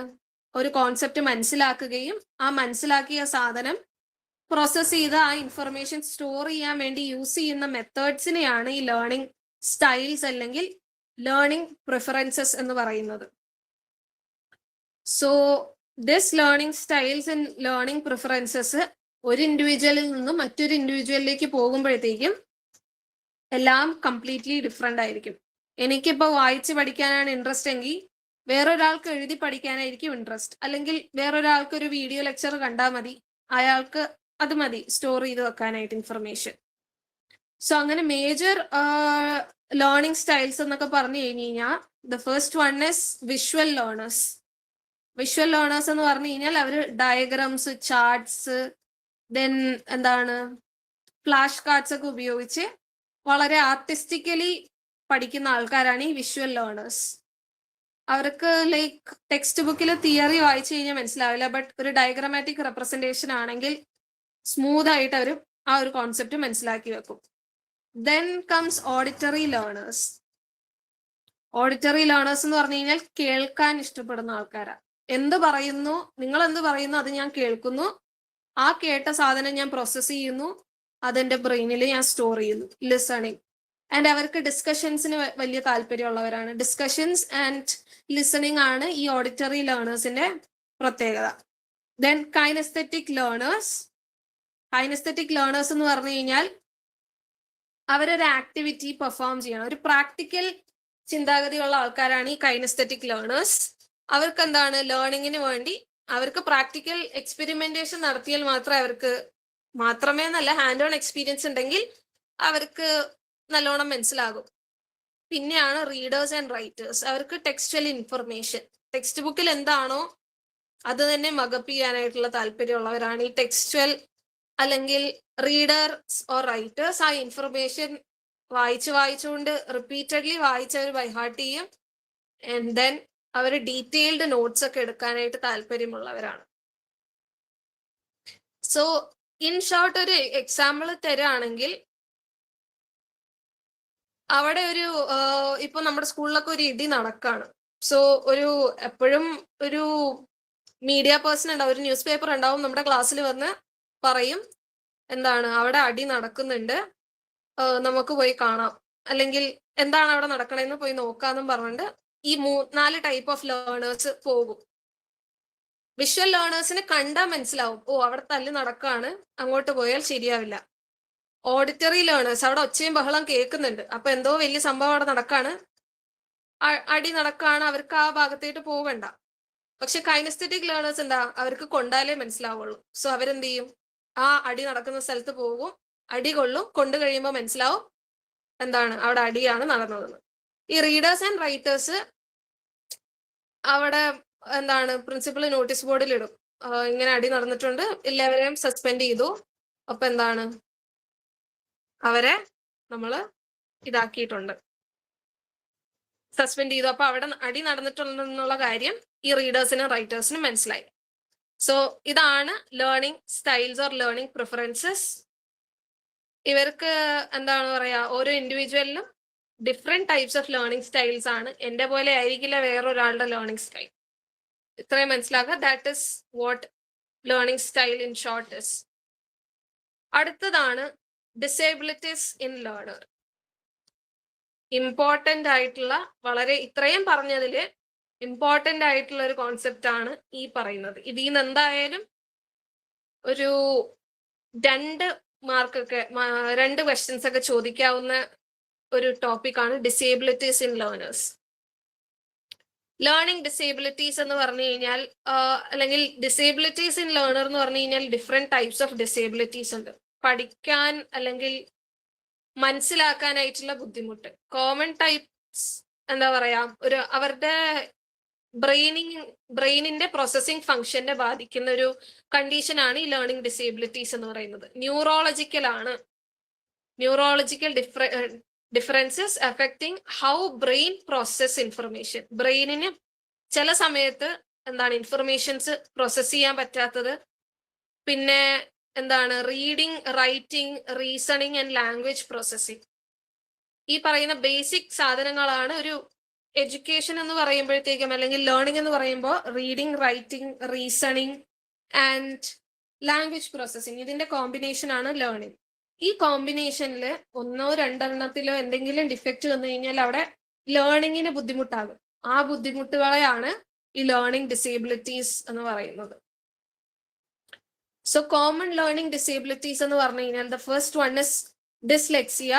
ഒരു കോൺസെപ്റ്റ് മനസ്സിലാക്കുകയും ആ മനസ്സിലാക്കിയ സാധനം പ്രോസസ് ചെയ്ത് ആ ഇൻഫർമേഷൻ സ്റ്റോർ ചെയ്യാൻ വേണ്ടി യൂസ് ചെയ്യുന്ന മെത്തേഡ്സിനെയാണ് ഈ ലേണിംഗ് സ്റ്റൈൽസ് അല്ലെങ്കിൽ ലേണിംഗ് പ്രിഫറൻസസ് എന്ന് പറയുന്നത്. So this learning styles and learning preferences ഒരു ഇൻഡിവിജ്വലിൽ നിന്നും മറ്റൊരു ഇൻഡിവിജ്വലിലേക്ക് പോകുമ്പോഴത്തേക്കും എല്ലാം കംപ്ലീറ്റ്ലി ഡിഫറെന്റ് ആയിരിക്കും. എനിക്കിപ്പോൾ വായിച്ച് പഠിക്കാനാണ് ഇൻട്രസ്റ്റ് എങ്കിൽ വേറൊരാൾക്ക് എഴുതി പഠിക്കാനായിരിക്കും ഇൻട്രസ്റ്റ്. അല്ലെങ്കിൽ വേറൊരാൾക്ക് ഒരു വീഡിയോ ലെക്ചർ കണ്ടാൽ മതി, അയാൾക്ക് അത് മതി സ്റ്റോർ ചെയ്ത് വെക്കാനായിട്ട് ഇൻഫർമേഷൻ. സോ അങ്ങനെ മേജർ ലേണിംഗ് സ്റ്റൈൽസ് എന്നൊക്കെ പറഞ്ഞു കഴിഞ്ഞാൽ the first one is visual learners. Visual learners എന്ന് പറഞ്ഞു കഴിഞ്ഞാൽ അവർ ഡയഗ്രാംസ്, ചാർട്ട്സ്, ദെൻ എന്താണ് ഫ്ലാഷ് കാർഡ്സ് ഒക്കെ ഉപയോഗിച്ച് വളരെ ആർട്ടിസ്റ്റിക്കലി പഠിക്കുന്ന ആൾക്കാരാണ് ഈ വിഷ്വൽ ലേണേഴ്സ്. അവർക്ക് ലൈക്ക് ടെക്സ്റ്റ് ബുക്കിൽ തിയറി വായിച്ചു കഴിഞ്ഞാൽ മനസ്സിലാവില്ല, ബട്ട് ഒരു ഡയഗ്രമാറ്റിക് റെപ്രസെന്റേഷൻ ആണെങ്കിൽ സ്മൂത്ത് ആയിട്ട് അവർ ആ ഒരു കോൺസെപ്റ്റ് മനസ്സിലാക്കി വെക്കും. Then comes auditory learners. Auditory learners എന്ന് പറഞ്ഞു കഴിഞ്ഞാൽ കേൾക്കാൻ ഇഷ്ടപ്പെടുന്ന ആൾക്കാരാ. എന്ത് പറയുന്നു, നിങ്ങൾ എന്ത് പറയുന്നു അത് ഞാൻ കേൾക്കുന്നു, ആ കേട്ട സാധനം ഞാൻ പ്രോസസ് ചെയ്യുന്നു, അതെന്റെ ബ്രെയിനിൽ ഞാൻ സ്റ്റോർ ചെയ്യുന്നു. ലിസണിങ്. ആൻഡ് അവർക്ക് ഡിസ്കഷൻസിന് വലിയ താല്പര്യമുള്ളവരാണ്. ഡിസ്കഷൻസ് ആൻഡ് ലിസണിങ് ആണ് ഈ ഓഡിറ്ററി ലേണേഴ്സിന്റെ പ്രത്യേകത. Then kinesthetic learners. Kinesthetic learners എന്ന് പറഞ്ഞു കഴിഞ്ഞാൽ അവരൊരു ആക്ടിവിറ്റി പെർഫോം ചെയ്യണം. ഒരു പ്രാക്ടിക്കൽ ചിന്താഗതിയുള്ള ആൾക്കാരാണ് ഈ കൈനസ്തെറ്റിക് ലേണേഴ്സ്. അവർക്ക് എന്താണ് ലേണിങ്ങിന് വേണ്ടി അവർക്ക് പ്രാക്ടിക്കൽ എക്സ്പെരിമെന്റേഷൻ നടത്തിയാൽ മാത്രമേ എന്നല്ല, ഹാൻഡ് ഓൺ എക്സ്പീരിയൻസ് ഉണ്ടെങ്കിൽ അവർക്ക് നല്ലോണം മനസ്സിലാകും. പിന്നെയാണ് റീഡേഴ്സ് ആൻഡ് റൈറ്റേഴ്സ്. അവർക്ക് ടെക്സ്റ്റൽ ഇൻഫർമേഷൻ, ടെക്സ്റ്റ് ബുക്കിൽ എന്താണോ അത് തന്നെ മകപ്പ് ചെയ്യാനായിട്ടുള്ള താല്പര്യമുള്ളവരാണ് ഈ ടെക്സ്റ്റൽ അല്ലെങ്കിൽ റീഡേഴ്സ് ഓർ റൈറ്റേഴ്സ്. ആ ഇൻഫർമേഷൻ വായിച്ചുകൊണ്ട് റിപ്പീറ്റഡ്ലി വായിച്ചവർ ബൈഹാർട്ട് ചെയ്യും. ആൻഡ് ദെൻ അവർ ഡീറ്റെയിൽഡ് നോട്ട്സ് ഒക്കെ എടുക്കാനായിട്ട് താല്പര്യമുള്ളവരാണ്. സോ ഇൻ ഷോർട്ട് ഒരു എക്സാമ്പിൾ തരാണെങ്കിൽ, അവിടെ ഒരു ഇപ്പൊ നമ്മുടെ സ്കൂളിലൊക്കെ ഒരു ഇടി നടക്കാണ്. സോ എപ്പോഴും ഒരു മീഡിയ പേഴ്സൺ ഉണ്ടാവും, ഒരു ന്യൂസ് പേപ്പർ ഉണ്ടാവും, നമ്മുടെ ക്ലാസ്സിൽ വന്ന് പറയും എന്താണ് അവിടെ അടി നടക്കുന്നുണ്ട്, നമുക്ക് പോയി കാണാം, അല്ലെങ്കിൽ എന്താണ് അവിടെ നടക്കണമെന്ന് പോയി നോക്കാന്നും പറഞ്ഞിട്ട് ഈ 4 ടൈപ്പ് ഓഫ് ലേണേഴ്സ് പോകും. വിഷ്വൽ ലേണേഴ്സിന് കണ്ടാൽ മനസ്സിലാവും, ഓ അവിടെ തല്ല് നടക്കാണ്, അങ്ങോട്ട് പോയാൽ ശരിയാവില്ല. ഓഡിറ്ററി ലേണേഴ്സ് അവിടെ ഒച്ചയും ബഹളം കേൾക്കുന്നുണ്ട്, അപ്പൊ എന്തോ വലിയ സംഭവം അവിടെ നടക്കാണ്, അടി നടക്കാണ്, അവർക്ക് ആ ഭാഗത്തേട്ട് പോകണ്ട. പക്ഷെ കൈനസ്തെറ്റിക് ലേണേഴ്സ് എന്താ, അവർക്ക് കൊണ്ടാലേ മനസ്സിലാവുള്ളൂ. സോ അവരെന്ത് ചെയ്യും, ആ അടി നടക്കുന്ന സ്ഥലത്ത് പോകും, അടി കൊള്ളും, കൊണ്ടു കഴിയുമ്പോൾ മനസ്സിലാവും എന്താണ് അവിടെ അടിയാണ് നടന്നതെന്ന്. ഈ റീഡേഴ്സ് ആൻഡ് റൈറ്റേഴ്സ് അവിടെ എന്താണ് പ്രിൻസിപ്പൽ നോട്ടീസ് ബോർഡിൽ ഇടും, ഇങ്ങനെ അടി നടന്നിട്ടുണ്ട്, എല്ലാവരെയും സസ്പെൻഡ് ചെയ്തു, അപ്പൊ എന്താണ് അവരെ നമ്മള് ഇതാക്കിയിട്ടുണ്ട്, സസ്പെൻഡ് ചെയ്തു. അപ്പൊ അവിടെ അടി നടന്നിട്ടുണ്ടെന്നുള്ള കാര്യം ഈ റീഡേഴ്സിനും റൈറ്റേഴ്സിനും മനസ്സിലായി. സോ ഇതാണ് learning styles or learning preferences. ഇവർക്ക് എന്താണ് പറയാ, ഓരോ ഇൻഡിവിജ്വലിനും different types of learning styles ആണ്. എന്റെ പോലെ ആയിരിക്കില്ല വേറൊരാളുടെ ലേണിംഗ് സ്റ്റൈൽ. ഇത്രയും മനസ്സിലാക്കുക. That is what learning style in short is. അടുത്തതാണ് ഡിസേബിലിറ്റീസ് ഇൻ ലേണർ. ഇമ്പോർട്ടൻ്റ് ആയിട്ടുള്ള, വളരെ ഇത്രയും പറഞ്ഞതില് ഇമ്പോർട്ടൻ്റ് ആയിട്ടുള്ള ഒരു കോൺസെപ്റ്റ് ആണ് ഈ പറയുന്നത്. ഇതിൽ നിന്ന് എന്തായാലും ഒരു 2 മാർക്കൊക്കെ 2 ക്വസ്റ്റ്യൻസ് ഒക്കെ ചോദിക്കാവുന്ന ഒരു ടോപ്പിക്കാണ് disabilities in learners. Learning disabilities എന്ന് പറഞ്ഞു കഴിഞ്ഞാൽ, അല്ലെങ്കിൽ ഡിസേബിലിറ്റീസ് ഇൻ ലേണർ എന്ന് പറഞ്ഞു കഴിഞ്ഞാൽ ഡിഫറെന്റ് ടൈപ്സ് ഓഫ് ഡിസേബിലിറ്റീസ് ഉണ്ട്. പഠിക്കാൻ അല്ലെങ്കിൽ മനസ്സിലാക്കാനായിട്ടുള്ള ബുദ്ധിമുട്ട്. കോമൺ ടൈപ്സ് എന്താ പറയാ, അവരുടെ ബ്രെയിനിന്റെ പ്രോസസ്സിംഗ് ഫംഗ്ഷനെ ബാധിക്കുന്ന ഒരു കണ്ടീഷനാണ് ഈ ലേണിംഗ് ഡിസേബിലിറ്റീസ് എന്ന് പറയുന്നത്. ന്യൂറോളജിക്കൽ ആണ്. Neurological differences affecting how brain process information. ബ്രെയിനിന് ചില സമയത്ത് എന്താണ് ഇൻഫർമേഷൻസ് പ്രോസസ് ചെയ്യാൻ പറ്റാത്തത്. പിന്നെ എന്താണ് reading, writing, reasoning and language processing. ഈ പറയുന്ന ബേസിക് സാധനങ്ങളാണ് ഒരു എഡ്യൂക്കേഷൻ എന്ന് പറയുമ്പോഴത്തേക്കും, അല്ലെങ്കിൽ ലേണിംഗ് എന്ന് പറയുമ്പോൾ reading, writing, reasoning and language processing, ഇതിന്റെ കോമ്പിനേഷൻ ആണ് ലേണിംഗ്. ഈ കോമ്പിനേഷനിൽ 1 2 എണ്ണത്തിലോ എന്തെങ്കിലും ഡിഫക്റ്റ് വന്നു കഴിഞ്ഞാൽ അവിടെ ലേണിങ്ങിന് ബുദ്ധിമുട്ടാകും. ആ ബുദ്ധിമുട്ടുകളെയാണ് ഈ ലേണിംഗ് ഡിസേബിലിറ്റീസ് എന്ന് പറയുന്നത്. സോ കോമൺ ലേണിംഗ് ഡിസേബിലിറ്റീസ് എന്ന് പറഞ്ഞു കഴിഞ്ഞാൽ the first one is dyslexia.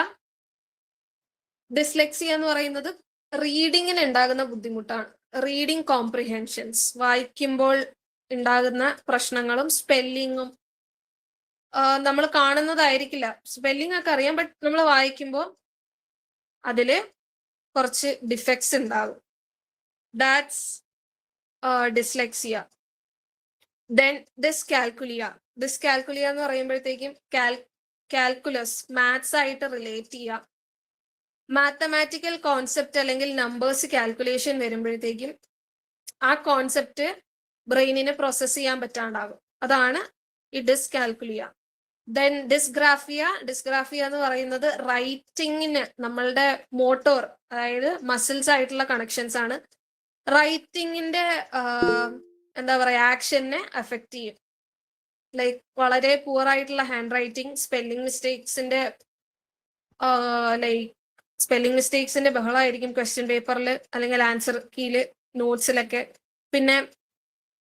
Dyslexia എന്ന് പറയുന്നത് റീഡിങ്ങിന് ഉണ്ടാകുന്ന ബുദ്ധിമുട്ടാണ്. റീഡിങ് കോംപ്രിഹെൻഷൻസ്, വായിക്കുമ്പോൾ ഉണ്ടാകുന്ന പ്രശ്നങ്ങളും സ്പെല്ലിങ്ങും നമ്മൾ കാണുന്നതായിരിക്കില്ല. സ്പെല്ലിംഗ് ഒക്കെ അറിയാം, ബട്ട് നമ്മൾ വായിക്കുമ്പോൾ അതില് കുറച്ച് ഡിഫക്ട്സ് ഉണ്ടാകും. That's dyslexia. Then dyscalculia. Dyscalculia എന്ന് പറയുമ്പോഴത്തേക്കും കാൽക്കുലസ്, മാത്സ് ആയിട്ട് റിലേറ്റ് ചെയ്യുക. മാത്തമാറ്റിക്കൽ കോൺസെപ്റ്റ് അല്ലെങ്കിൽ നമ്പേഴ്സ് കാൽക്കുലേഷൻ വരുമ്പോഴത്തേക്കും ആ കോൺസെപ്റ്റ് ബ്രെയിനിനെ പ്രോസസ് ചെയ്യാൻ പറ്റാണ്ടാകും. അതാണ് ഈ ഡിസ്കാൽക്കുലിയ. Then dysgraphia. ഡിസ്ഗ്രാഫിയ എന്ന് പറയുന്നത് റൈറ്റിങ്ങിന് നമ്മളുടെ മോട്ടോർ, അതായത് മസിൽസ് ആയിട്ടുള്ള കണക്ഷൻസ് ആണ്. റൈറ്റിങ്ങിന്റെ എന്താ പറയാ, ആക്ഷനെ അഫക്റ്റ് ചെയ്യും. ലൈക്ക് വളരെ പുവർ ആയിട്ടുള്ള ഹാൻഡ് റൈറ്റിംഗ്, സ്പെല്ലിംഗ് മിസ്റ്റേക്സിന്റെ ബഹളമായിരിക്കും ക്വസ്റ്റ്യൻ പേപ്പറിൽ അല്ലെങ്കിൽ ആൻസർ കീയില്, നോട്ട്സിലൊക്കെ. പിന്നെ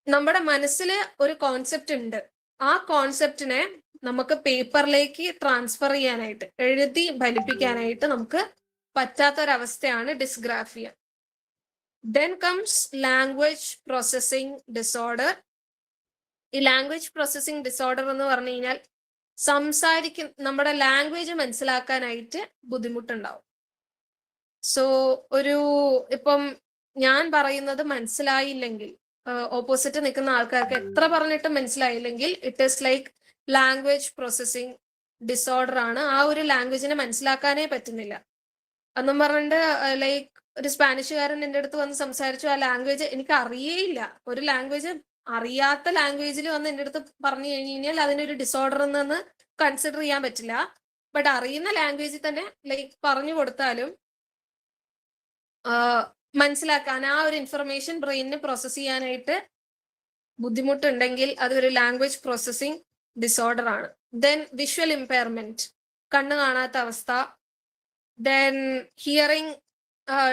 നമ്മുടെ മനസ്സിൽ ഒരു കോൺസെപ്റ്റ് ഉണ്ട്, ആ കോൺസെപ്റ്റിനെ നമുക്ക് പേപ്പറിലേക്ക് ട്രാൻസ്ഫർ ചെയ്യാനായിട്ട്, എഴുതി ഫലിപ്പിക്കാനായിട്ട് നമുക്ക് പറ്റാത്തൊരവസ്ഥയാണ് dysgraphia. Then comes language processing disorder. ഈ ലാംഗ്വേജ് പ്രോസസ്സിംഗ് ഡിസോർഡർ എന്ന് പറഞ്ഞു കഴിഞ്ഞാൽ നമ്മുടെ ലാംഗ്വേജ് മനസ്സിലാക്കാനായിട്ട് ബുദ്ധിമുട്ടുണ്ടാവും. സോ ഇപ്പം ഞാൻ പറയുന്നത് മനസ്സിലായില്ലെങ്കിൽ, ഓപ്പോസിറ്റ് നിൽക്കുന്ന ആൾക്കാർക്ക് എത്ര പറഞ്ഞിട്ട് മനസ്സിലായില്ലെങ്കിൽ, it is like language processing disorder ആണ്. ആ ഒരു ലാംഗ്വേജിനെ മനസ്സിലാക്കാനേ പറ്റുന്നില്ല എന്നും പറഞ്ഞിട്ട്, ലൈക്ക് ഒരു സ്പാനിഷുകാരൻ എൻ്റെ അടുത്ത് വന്ന് സംസാരിച്ചു, ആ ലാംഗ്വേജ് എനിക്ക് അറിയേയില്ല. ഒരു ലാംഗ്വേജ് അറിയാത്ത ലാംഗ്വേജിൽ വന്ന് എൻ്റെ അടുത്ത് പറഞ്ഞു കഴിഞ്ഞു കഴിഞ്ഞാൽ അതിനൊരു ഡിസോർഡർ എന്ന് കൺസിഡർ ചെയ്യാൻ പറ്റില്ല. ബട്ട് അറിയുന്ന ലാംഗ്വേജിൽ തന്നെ ലൈക്ക് പറഞ്ഞു കൊടുത്താലും മനസ്സിലാക്കാൻ, ആ ഒരു ഇൻഫർമേഷൻ ബ്രെയിനിന് പ്രോസസ് ചെയ്യാനായിട്ട് ബുദ്ധിമുട്ടുണ്ടെങ്കിൽ അതൊരു ലാംഗ്വേജ് പ്രോസസ്സിംഗ് ഡിസോർഡർ ആണ്. ദെൻ വിഷ്വൽ ഇമ്പയർമെന്റ്, കണ്ണ് കാണാത്ത അവസ്ഥ. ദെൻ ഹിയറിംഗ്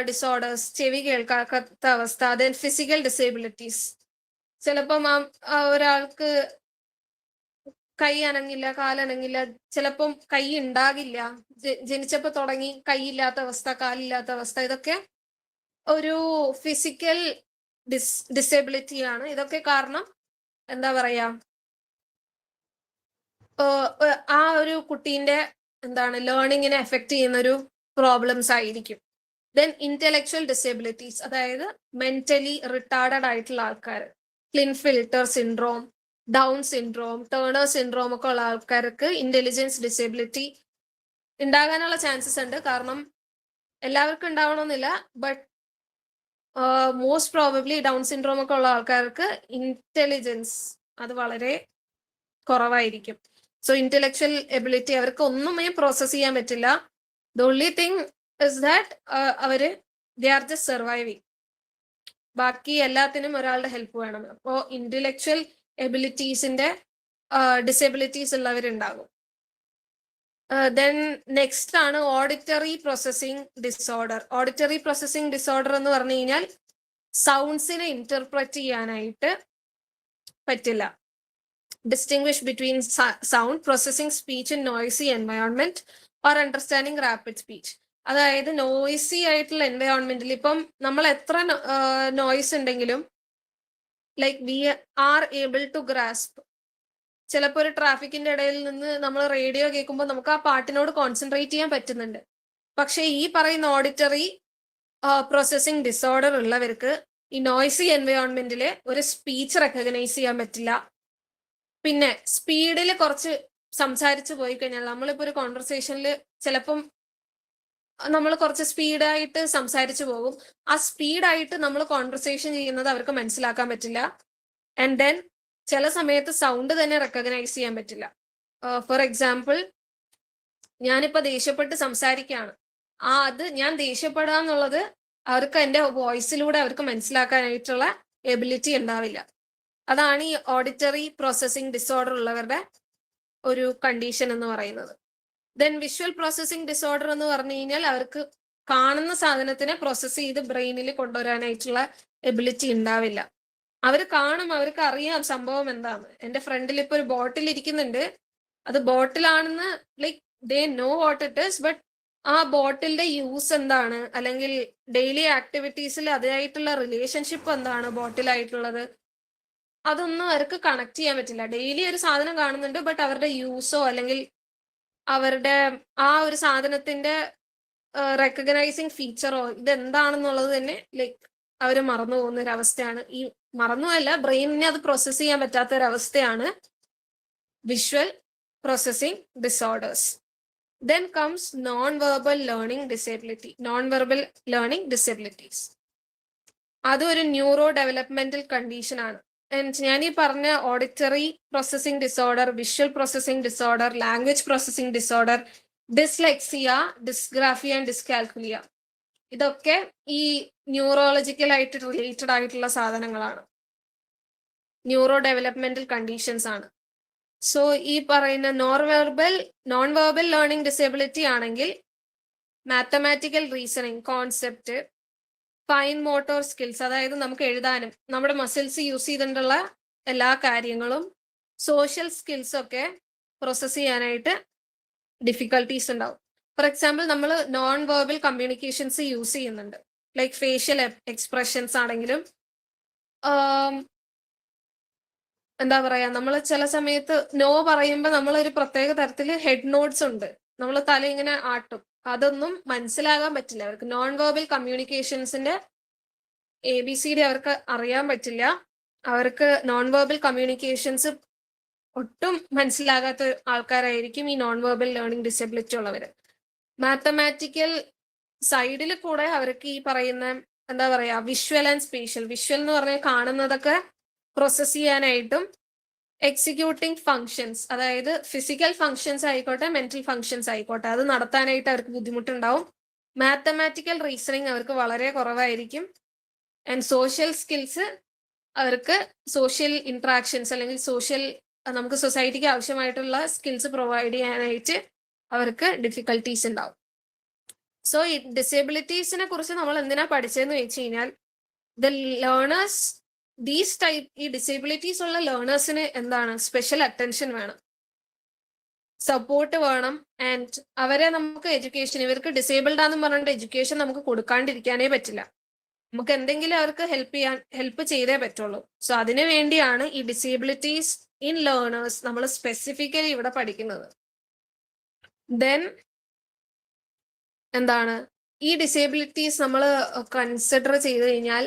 ഡിസോർഡേഴ്സ്, ചെവി കേൾക്കാത്ത അവസ്ഥ. ദെൻ ഫിസിക്കൽ ഡിസേബിലിറ്റീസ്, ചിലപ്പം ഒരാൾക്ക് കൈ അനങ്ങില്ല, കാലനങ്ങില്ല, ചിലപ്പം കൈ ഉണ്ടാകില്ല, ജനിച്ചപ്പോ തുടങ്ങി കൈയില്ലാത്ത അവസ്ഥ, കാലില്ലാത്ത അവസ്ഥ. ഇതൊക്കെ ഒരു ഫിസിക്കൽ ഡിസേബിലിറ്റി ആണ്. ഇതൊക്കെ കാരണം എന്താ പറയാ, ആ ഒരു കുട്ടീന്റെ ലേണിങ്ങിനെ എഫക്ട് ചെയ്യുന്ന ഒരു പ്രോബ്ലംസ് ആയിരിക്കും. ദെൻ ഇന്റലക്ച്വൽ ഡിസേബിലിറ്റീസ്, അതായത് മെന്റലി റിട്ടാർഡഡ് ആയിട്ടുള്ള ആൾക്കാർ, Klinefelter syndrome, Down syndrome, Turner syndrome ഒക്കെ ഉള്ള ആൾക്കാർക്ക് ഇന്റലിജൻസ് ഡിസേബിലിറ്റി ഉണ്ടാകാനുള്ള ചാൻസസ് ഉണ്ട്. കാരണം എല്ലാവർക്കും ഉണ്ടാവണമെന്നില്ല, but most probably Down syndrome ഒക്കെ ഉള്ള ആൾക്കാർക്ക് ഇന്റലിജൻസ് അത് വളരെ കുറവായിരിക്കും. സോ ഇന്റലക്ച്വൽ എബിലിറ്റി അവർക്ക് ഒന്നുമേ പ്രോസസ് ചെയ്യാൻ പറ്റില്ല. The only thing is that they are just surviving. ബാക്കി എല്ലാത്തിനും ഒരാളുടെ ഹെൽപ്പ് വേണം. അപ്പോൾ ഇന്റലക്ച്വൽ എബിലിറ്റീസിന്റെ ഡിസേബിലിറ്റീസ് ഉള്ളവരുണ്ടാകും. ദെൻ നെക്സ്റ്റ് ആണ് auditory processing disorder. Auditory processing disorder എന്ന് പറഞ്ഞു കഴിഞ്ഞാൽ സൗണ്ട്സിനെ ഇന്റർപ്രറ്റ് ചെയ്യാനായിട്ട് പറ്റില്ല. Distinguish between sound, processing speech in noisy environment or understanding rapid speech. അതായത് നോയ്സി ആയിട്ടുള്ള എൻവയോൺമെന്റിൽ ഇപ്പം നമ്മൾ എത്ര നോയ്സ് ഉണ്ടെങ്കിലും like we are able to grasp. ചിലപ്പോൾ ഒരു ട്രാഫിക്കിന്റെ ഇടയിൽ നിന്ന് നമ്മൾ റേഡിയോ കേൾക്കുമ്പോൾ നമുക്ക് ആ പാട്ടിനോട് കോൺസെൻട്രേറ്റ് ചെയ്യാൻ പറ്റുന്നുണ്ട്. പക്ഷെ ഈ പറയുന്ന ഓഡിറ്ററി പ്രോസസ്സിംഗ് ഡിസോർഡർ ഉള്ളവർക്ക് ഈ നോയ്സി എൻവയോൺമെന്റില് ഒരു സ്പീച്ച് റെക്കഗ്നൈസ് ചെയ്യാൻ പറ്റില്ല. പിന്നെ സ്പീഡിൽ കുറച്ച് സംസാരിച്ചു പോയി കഴിഞ്ഞാൽ, നമ്മളിപ്പോ ഒരു കോൺവെർസേഷനിൽ ചിലപ്പം നമ്മൾ കുറച്ച് സ്പീഡായിട്ട് സംസാരിച്ചു പോകും. ആ സ്പീഡായിട്ട് നമ്മൾ കോൺവെർസേഷൻ ചെയ്യുന്നത് അവർക്ക് മനസ്സിലാക്കാൻ പറ്റില്ല. ആൻഡ് ദെൻ ചില സമയത്ത് സൗണ്ട് തന്നെ റെക്കഗ്നൈസ് ചെയ്യാൻ പറ്റില്ല. ഫോർ എക്സാമ്പിൾ, ഞാനിപ്പോ ദേഷ്യപ്പെട്ട് സംസാരിക്കുകയാണ്, അത് ഞാൻ ദേഷ്യപ്പെടുക എന്നുള്ളത് അവർക്ക് എൻ്റെ വോയിസിലൂടെ അവർക്ക് മനസ്സിലാക്കാനായിട്ടുള്ള എബിലിറ്റി ഉണ്ടാവില്ല. അതാണ് ഈ ഓഡിറ്ററി പ്രോസസ്സിംഗ് ഡിസോർഡർ ഉള്ളവരുടെ ഒരു കണ്ടീഷൻ എന്ന് പറയുന്നത്. ദെൻ വിഷ്വൽ പ്രോസസ്സിംഗ് ഡിസോർഡർ എന്ന് പറഞ്ഞു കഴിഞ്ഞാൽ അവർക്ക് കാണുന്ന സാധനത്തിനെ പ്രോസസ്സ് ചെയ്ത് ബ്രെയിനിൽ കൊണ്ടുവരാനായിട്ടുള്ള എബിലിറ്റി ഉണ്ടാവില്ല. അവർ കാണും, അവർക്ക് അറിയാം സംഭവം എന്താണ്. എന്റെ ഫ്രണ്ടിൽ ഇപ്പൊ ഒരു ബോട്ടിൽ ഇരിക്കുന്നുണ്ട്, അത് ബോട്ടിലാണെന്ന് like they know what it is, but ആ ബോട്ടിലിന്റെ യൂസ് എന്താണ്, അല്ലെങ്കിൽ ഡെയിലി ആക്ടിവിറ്റീസിൽ അതായിട്ടുള്ള റിലേഷൻഷിപ്പ് എന്താണ് ബോട്ടിലായിട്ടുള്ളത്, അതൊന്നും അവർക്ക് കണക്ട് ചെയ്യാൻ പറ്റില്ല. ഡെയിലി ഒരു സാധനം കാണുന്നുണ്ട്, ബട്ട് അവരുടെ യൂസോ അല്ലെങ്കിൽ അവരുടെ ആ ഒരു സാധനത്തിന്റെ റെക്കഗ്നൈസിങ് ഫീച്ചറോ ഇതെന്താണെന്നുള്ളത് തന്നെ ലൈക്ക് അവർ മറന്നു പോകുന്ന ഒരു അവസ്ഥയാണ്. ഈ മറന്നുമല്ല, ബ്രെയിനിനെ അത് പ്രോസസ് ചെയ്യാൻ പറ്റാത്ത ഒരു അവസ്ഥയാണ് visual processing disorders. Then comes non-verbal learning disability, non-verbal learning disabilities. അതൊരു ന്യൂറോ ഡെവലപ്മെന്റൽ കണ്ടീഷൻ ആണ്. ഞാൻ ഈ പറഞ്ഞ auditory processing disorder, visual processing disorder, language processing disorder, dyslexia, dysgraphia and dyscalculia, ഇതൊക്കെ ഈ ന്യൂറോളജിക്കൽ ആയിട്ട് റിലേറ്റഡ് ആയിട്ടുള്ള സാധനങ്ങളാണ്, ന്യൂറോ ഡെവലപ്മെന്റൽ കണ്ടീഷൻസ് ആണ്. സോ ഈ പറയുന്ന നോൺ വെർബൽ ലേണിംഗ് ഡിസേബിലിറ്റി ആണെങ്കിൽ mathematical reasoning, concept, fine motor skills, അതായത് നമുക്ക് എഴുതാനും നമ്മുടെ മസിൽസ് യൂസ് ചെയ്തിട്ടുള്ള എല്ലാ കാര്യങ്ങളും, സോഷ്യൽ സ്കിൽസ് ഒക്കെ പ്രോസസ് ചെയ്യാനായിട്ട് ഡിഫിക്കൽട്ടീസ് ഉണ്ടാവും. ഫോർ എക്സാമ്പിൾ, നമ്മൾ നോൺ വെർബൽ കമ്മ്യൂണിക്കേഷൻസ് യൂസ് ചെയ്യുന്നുണ്ട്, ലൈക്ക് ഫേഷ്യൽ എക്സ്പ്രഷൻസ് ആണെങ്കിലും എന്താ പറയാ, നമ്മൾ ചില സമയത്ത് നോ പറയുമ്പോൾ നമ്മൾ ഒരു പ്രത്യേക തരത്തിൽ ഹെഡ് നോട്ട്സ് ഉണ്ട്, നമ്മൾ തല ഇങ്ങനെ ആട്ടും, അതൊന്നും മനസ്സിലാകാൻ പറ്റില്ല അവർക്ക്. നോൺ വെർബൽ കമ്മ്യൂണിക്കേഷൻസിന്റെ ABCD അവർക്ക് അറിയാൻ പറ്റില്ല. അവർക്ക് നോൺ വെർബൽ കമ്മ്യൂണിക്കേഷൻസ് ഒട്ടും മനസ്സിലാകാത്ത ആൾക്കാരായിരിക്കും ഈ നോൺ വെർബൽ ലേണിംഗ് ഡിസബിലിറ്റി ഉള്ളവർ. മാത്തമാറ്റിക്കൽ സൈഡിൽ കൂടെ അവർക്ക് ഈ പറയുന്ന എന്താ പറയാ, വിഷ്വൽ ആൻഡ് സ്പേഷ്യൽ, വിഷ്വൽ എന്ന് പറഞ്ഞാൽ കാണുന്നതൊക്കെ പ്രോസസ് ചെയ്യാനായിട്ടും, എക്സിക്യൂട്ടിംഗ് ഫങ്ഷൻസ്, അതായത് ഫിസിക്കൽ ഫങ്ഷൻസ് ആയിക്കോട്ടെ മെന്റൽ ഫങ്ഷൻസ് ആയിക്കോട്ടെ, അത് നടത്താനായിട്ട് അവർക്ക് ബുദ്ധിമുട്ടുണ്ടാവും. മാത്തമാറ്റിക്കൽ റീസണിങ് അവർക്ക് വളരെ കുറവായിരിക്കും. ആൻഡ് സോഷ്യൽ സ്കിൽസ്, അവർക്ക് സോഷ്യൽ ഇന്ററാക്ഷൻസ് അല്ലെങ്കിൽ സോഷ്യൽ, നമുക്ക് സൊസൈറ്റിക്ക് ആവശ്യമായിട്ടുള്ള സ്കിൽസ് പ്രൊവൈഡ് ചെയ്യാനായിട്ട് അവർക്ക് ഡിഫിക്കൽട്ടീസ് ഉണ്ടാവും. സോ ഈ ഡിസേബിലിറ്റീസിനെ കുറിച്ച് നമ്മൾ എന്തിനാ പഠിച്ചതെന്ന് വെച്ച് കഴിഞ്ഞാൽ, ദ ലേണേഴ്സ് ദീസ് ടൈപ്പ്, ഈ ഡിസേബിലിറ്റീസ് ഉള്ള ലേണേഴ്സിന് എന്താണ്, സ്പെഷ്യൽ അറ്റൻഷൻ വേണം, സപ്പോർട്ട് വേണം. ആൻഡ് അവരെ നമുക്ക് എഡ്യൂക്കേഷൻ, ഇവർക്ക് ഡിസേബിൾഡ് ആണെന്ന് പറഞ്ഞിട്ട് എഡ്യൂക്കേഷൻ നമുക്ക് കൊടുക്കാണ്ടിരിക്കാനേ പറ്റില്ല. നമുക്ക് എന്തെങ്കിലും അവർക്ക് ഹെൽപ്പ് ചെയ്തേ പറ്റുള്ളൂ. സോ അതിനു വേണ്ടിയാണ് ഈ ഡിസേബിലിറ്റീസ് ഇൻ ലേണേഴ്സ് നമ്മൾ സ്പെസിഫിക്കലി ഇവിടെ പഠിക്കുന്നത്. ദെൻ എന്താണ്, ഈ ഡിസേബിലിറ്റീസ് നമ്മൾ കൺസിഡർ ചെയ്ത് കഴിഞ്ഞാൽ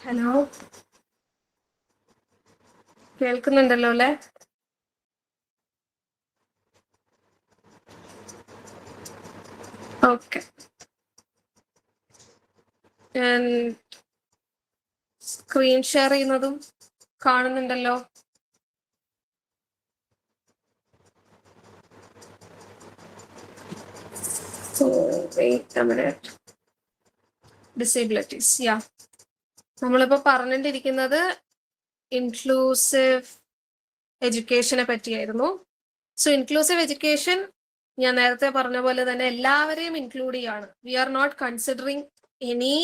ഹലോ, കേൾക്കുന്നുണ്ടല്ലോ അല്ലെ? ഓക്കെ, ഞാൻ സ്ക്രീൻ ഷെയർ ചെയ്യുന്നതും കാണുന്നുണ്ടല്ലോ. So wait a minute. Disabilities, yeah. നമ്മളിപ്പോ പറഞ്ഞിട്ടിരിക്കുന്നത് ഇൻക്ലൂസീവ് എഡ്യൂക്കേഷനെ പറ്റിയായിരുന്നു. സോ ഇൻക്ലൂസീവ് എഡ്യൂക്കേഷൻ ഞാൻ നേരത്തെ പറഞ്ഞ പോലെ തന്നെ എല്ലാവരെയും ഇൻക്ലൂഡ് ചെയ്യാണ്. We are not considering any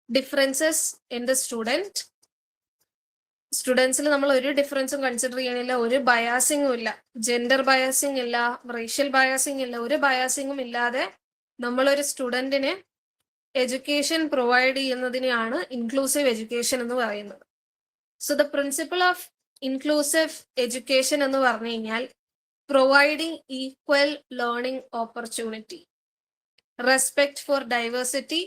differences in the student. സ്റ്റുഡൻസിൽ നമ്മൾ ഒരു ഡിഫറൻസും കൺസിഡർ ചെയ്യണില്ല, ഒരു ബയാസിങ്ങും ഇല്ല, ജെൻഡർ ബയാസിങ് ഇല്ല, റേഷ്യൽ ബയാസിങ് ഇല്ല, ഒരു ബയാസിങ്ങും ഇല്ലാതെ നമ്മളൊരു സ്റ്റുഡന്റിന് എഡ്യൂക്കേഷൻ പ്രൊവൈഡ് ചെയ്യുന്നതിനെയാണ് ഇൻക്ലൂസീവ് എഡ്യൂക്കേഷൻ എന്ന് പറയുന്നത്. So the principle of inclusive education എന്ന് പറഞ്ഞു കഴിഞ്ഞാൽ providing equal learning opportunity, respect four diversity,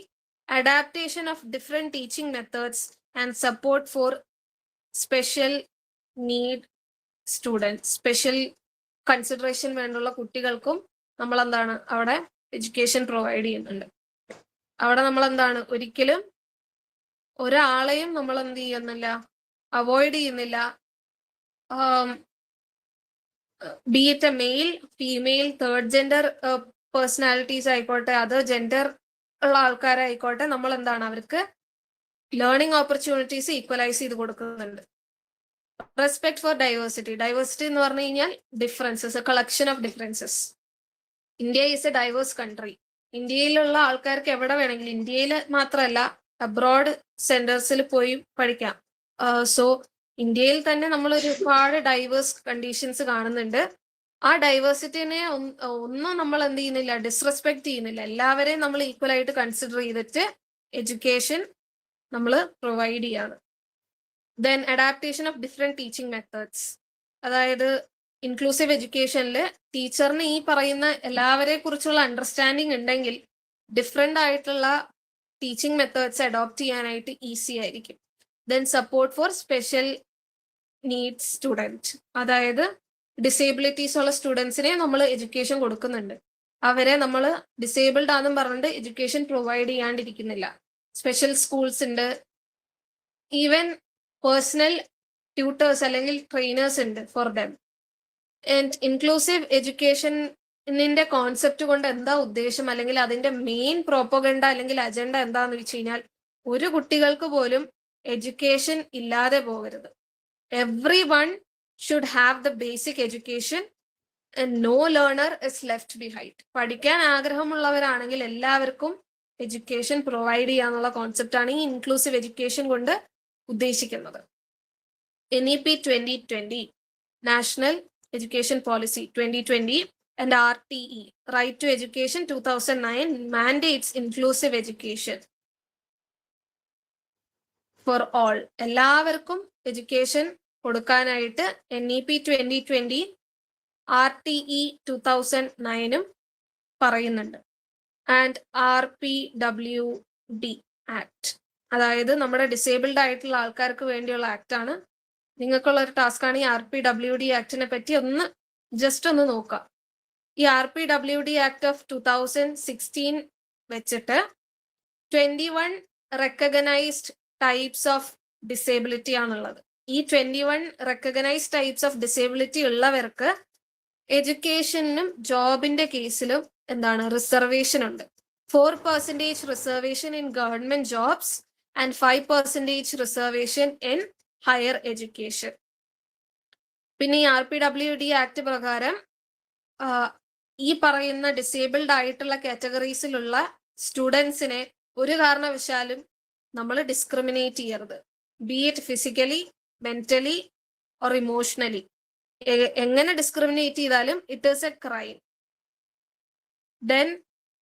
adaptation of different teaching methods and support for special need student. Special consideration വേണ്ടുള്ള കുട്ടികൾക്കും നമ്മൾ എന്താണ് അവിടെ എഡ്യൂക്കേഷൻ പ്രൊവൈഡ് ചെയ്യുന്നുണ്ട്. അവിടെ നമ്മൾ എന്താണ് ഒരിക്കലും ഒരാളെയും നമ്മൾ എന്ത് ചെയ്യുന്നില്ല, അവോയ്ഡ് ചെയ്യുന്നില്ല. Be it a male, female, third gender personalities ആയിക്കോട്ടെ, അത് ജെൻഡർ ഉള്ള ആൾക്കാരായിക്കോട്ടെ, നമ്മൾ എന്താണ് അവർക്ക് ലേണിംഗ് ഓപ്പർച്യൂണിറ്റീസ് ഈക്വലൈസ് ചെയ്ത് കൊടുക്കുന്നുണ്ട്. Respect for diversity. ഡൈവേഴ്സിറ്റി എന്ന് പറഞ്ഞു കഴിഞ്ഞാൽ differences, a collection of differences. India is a diverse country. ഇന്ത്യയിലുള്ള ആൾക്കാർക്ക് എവിടെ വേണമെങ്കിലും, ഇന്ത്യയിൽ മാത്രമല്ല അബ്രോഡ് സെന്റേഴ്സിൽ പോയി പഠിക്കാം. സോ ഇന്ത്യയിൽ തന്നെ നമ്മൾ ഒരുപാട് ഡൈവേഴ്സ് കണ്ടീഷൻസ് കാണുന്നുണ്ട്. ആ ഡൈവേഴ്സിറ്റിനെ ഒന്നും നമ്മൾ എന്ത് ചെയ്യുന്നില്ല, ഡിസ്റെസ്പെക്ട് ചെയ്യുന്നില്ല. എല്ലാവരെയും നമ്മൾ ഈക്വൽ ആയിട്ട് കൺസിഡർ ചെയ്തിട്ട് എഡ്യൂക്കേഷൻ നമ്മൾ പ്രൊവൈഡ് ചെയ്യാണ്. Then adaptation of different teaching methods. അതായത് ഇൻക്ലൂസീവ് എഡ്യൂക്കേഷനിൽ ടീച്ചറിന് ഈ പറയുന്ന എല്ലാവരെ കുറിച്ചുള്ള അണ്ടർസ്റ്റാൻഡിങ് ഉണ്ടെങ്കിൽ ഡിഫറെന്റ് ആയിട്ടുള്ള ടീച്ചിങ് മെത്തേഡ്സ് അഡോപ്റ്റ് ചെയ്യാനായിട്ട് ഈസി ആയിരിക്കും. Then support for special needs student. അതായത് ഡിസേബിലിറ്റീസ് ഉള്ള സ്റ്റുഡൻസിനെ നമ്മൾ എഡ്യൂക്കേഷൻ കൊടുക്കുന്നുണ്ട്. അവരെ നമ്മൾ ഡിസേബിൾഡ് ആണെന്നും പറഞ്ഞിട്ട് എഡ്യൂക്കേഷൻ പ്രൊവൈഡ് ചെയ്യാണ്ടിരിക്കുന്നില്ല. സ്പെഷ്യൽ സ്കൂൾസ് ഉണ്ട്, ഈവൻ പേഴ്സണൽ ട്യൂട്ടേഴ്സ് അല്ലെങ്കിൽ ട്രെയിനേഴ്സ് ഉണ്ട് ഫോർ ദം. ആൻഡ് ഇൻക്ലൂസീവ് എഡ്യൂക്കേഷനിന്റെ കോൺസെപ്റ്റ് കൊണ്ട് എന്താ ഉദ്ദേശം, അല്ലെങ്കിൽ അതിന്റെ മെയിൻ പ്രോപ്പഗണ്ട അല്ലെങ്കിൽ അജണ്ട എന്താന്ന് വെച്ച് കഴിഞ്ഞാൽ, ഒരു കുട്ടികൾക്ക് പോലും എഡ്യൂക്കേഷൻ ഇല്ലാതെ പോകരുത്. Everyone should have the basic education and no learner is left behind. പഠിക്കാൻ ആഗ്രഹമുള്ളവരാണെങ്കിൽ എല്ലാവർക്കും എഡ്യൂക്കേഷൻ പ്രൊവൈഡ് ചെയ്യാന്നുള്ള കോൺസെപ്റ്റാണ് ഈ ഇൻക്ലൂസീവ് എഡ്യൂക്കേഷൻ കൊണ്ട് ഉദ്ദേശിക്കുന്നത്. NEP 2020, National Education Policy 2020, and RTE, Right to Education 2009, mandates inclusive education for all. എല്ലാവർക്കും education കൊടുക്കാനായിട്ട് NEP 2020, RTE 2009 പറയുന്നുണ്ട്. And RPWD act, അതായത് നമ്മുടെ ഡിസേബിൾഡ് ആയിട്ടുള്ള ആൾക്കാർക്ക് വേണ്ടിയുള്ള ആക്ട് ആണ്. നിങ്ങൾക്കുള്ള ഒരു ടാസ്ക് ആണ് ഈ RPWD ആക്ടിനെ പറ്റി ജസ്റ്റ് ഒന്ന് നോക്കാം. ഈ RPWD ആക്ട് ഓഫ് 2016 വെച്ചിട്ട് 21 റെക്കഗ്നൈസ്ഡ് ടൈപ്സ് ഓഫ് ഡിസേബിലിറ്റി ആണുള്ളത്. ഈ 21 റെക്കഗ്നൈസ്ഡ് ടൈപ്സ് ഓഫ് ഡിസേബിലിറ്റി ഉള്ളവർക്ക് എഡ്യൂക്കേഷനും ജോബിന്റെ കേസിലും എന്താണ് റിസർവേഷൻ ഉണ്ട്. 4% reservation in government jobs and 5% reservation in higher education. പിന്നെ ഈ RPWD ആക്ട് പ്രകാരം ഈ പറയുന്ന ഡിസേബിൾഡ് ആയിട്ടുള്ള കാറ്റഗറീസിലുള്ള സ്റ്റുഡൻസിനെ ഒരു കാരണവശാലും നമ്മൾ ഡിസ്ക്രിമിനേറ്റ് ചെയ്യരുത്. B it physically, mentally or emotionally. എങ്ങനെ ഡിസ്ക്രിമിനേറ്റ് ചെയ്താലും it is A crime. Then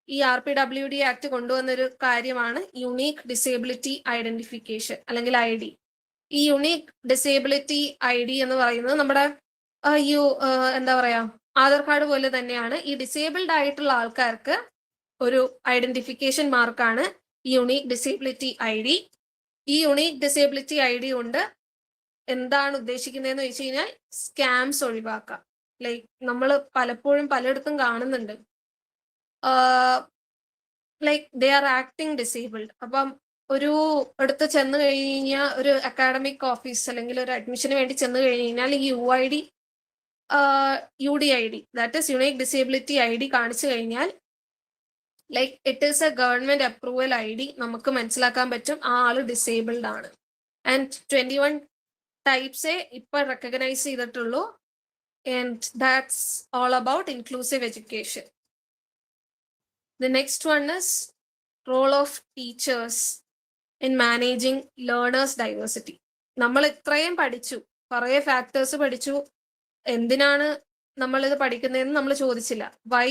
ഈ RPWD ആക്ട് കൊണ്ടുവന്നൊരു കാര്യമാണ് യുണീക്ക് ഡിസേബിലിറ്റി ഐഡന്റിഫിക്കേഷൻ അല്ലെങ്കിൽ ID. ഈ യുണീക്ക് ഡിസേബിലിറ്റി ID എന്ന് പറയുന്നത് നമ്മുടെ എന്താ പറയാ ആധാർ കാർഡ് പോലെ തന്നെയാണ്. ഈ ഡിസേബിൾഡ് ആയിട്ടുള്ള ആൾക്കാർക്ക് ഒരു ഐഡന്റിഫിക്കേഷൻ മാർക്കാണ് യുണീക്ക് ഡിസേബിലിറ്റി ID. ഈ യുണീക് ഡിസേബിലിറ്റി ID കൊണ്ട് എന്താണ് ഉദ്ദേശിക്കുന്നതെന്ന് വെച്ച് കഴിഞ്ഞാൽ സ്കാംസ് ഒഴിവാക്കാം. ലൈക്ക് നമ്മൾ പലപ്പോഴും പലയിടത്തും കാണുന്നുണ്ട്, like they are acting disabled. അപ്പം ഒരു അടുത്ത് ചെന്ന് കഴിഞ്ഞാൽ ഒരു അക്കാഡമിക് ഓഫീസ് അല്ലെങ്കിൽ ഒരു അഡ്മിഷന് വേണ്ടി ചെന്ന് കഴിഞ്ഞാൽ ഈ UDID, that is unique disability ID കാണിച്ചു കഴിഞ്ഞാൽ like it is A government approval ID, നമുക്ക് മനസ്സിലാക്കാൻ പറ്റും ആ ആള് ഡിസേബിൾഡ് ആണ്. ആൻഡ് 21 ടൈപ്സേ ഇപ്പൊ റെക്കഗ്നൈസ് ചെയ്തിട്ടുള്ളൂ. And that's all about inclusive education. The next one is role of teachers in managing learners diversity. നമ്മൾ ഇത്രയും പഠിച്ചു, കുറേ ഫാക്ടേഴ്സ് പഠിച്ചു, എന്തിനാണ് നമ്മൾ ഇത് പഠിക്കുന്നതെന്ന് നമ്മൾ ചോദിച്ചില്ല. Why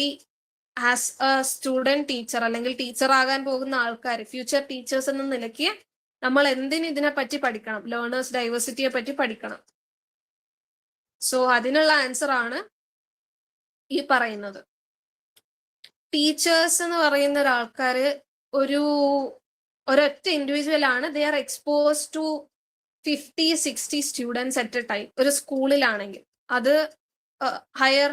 as a student teacher അല്ലെങ്കിൽ ടീച്ചർ ആകാൻ പോകുന്ന ആൾക്കാർ, ഫ്യൂച്ചർ ടീച്ചേഴ്സ് എന്ന നിലയ്ക്ക് നമ്മൾ എന്തിന് ഇതിനെ പറ്റി പഠിക്കണം, ലേണേഴ്സ് ഡൈവേഴ്സിറ്റിയെ പറ്റി പഠിക്കണം. സോ അതിനുള്ള ആൻസർ ആണ് ഈ പറയുന്നത്. ടീച്ചേഴ്സ് എന്ന് പറയുന്ന ഒരാൾക്കാര് ഒരൊറ്റ ഇൻഡിവിജ്വൽ ആണ്. They are expose to 50-60 students at a time. ഒരു സ്കൂളിലാണെങ്കിൽ, അത് ഹയർ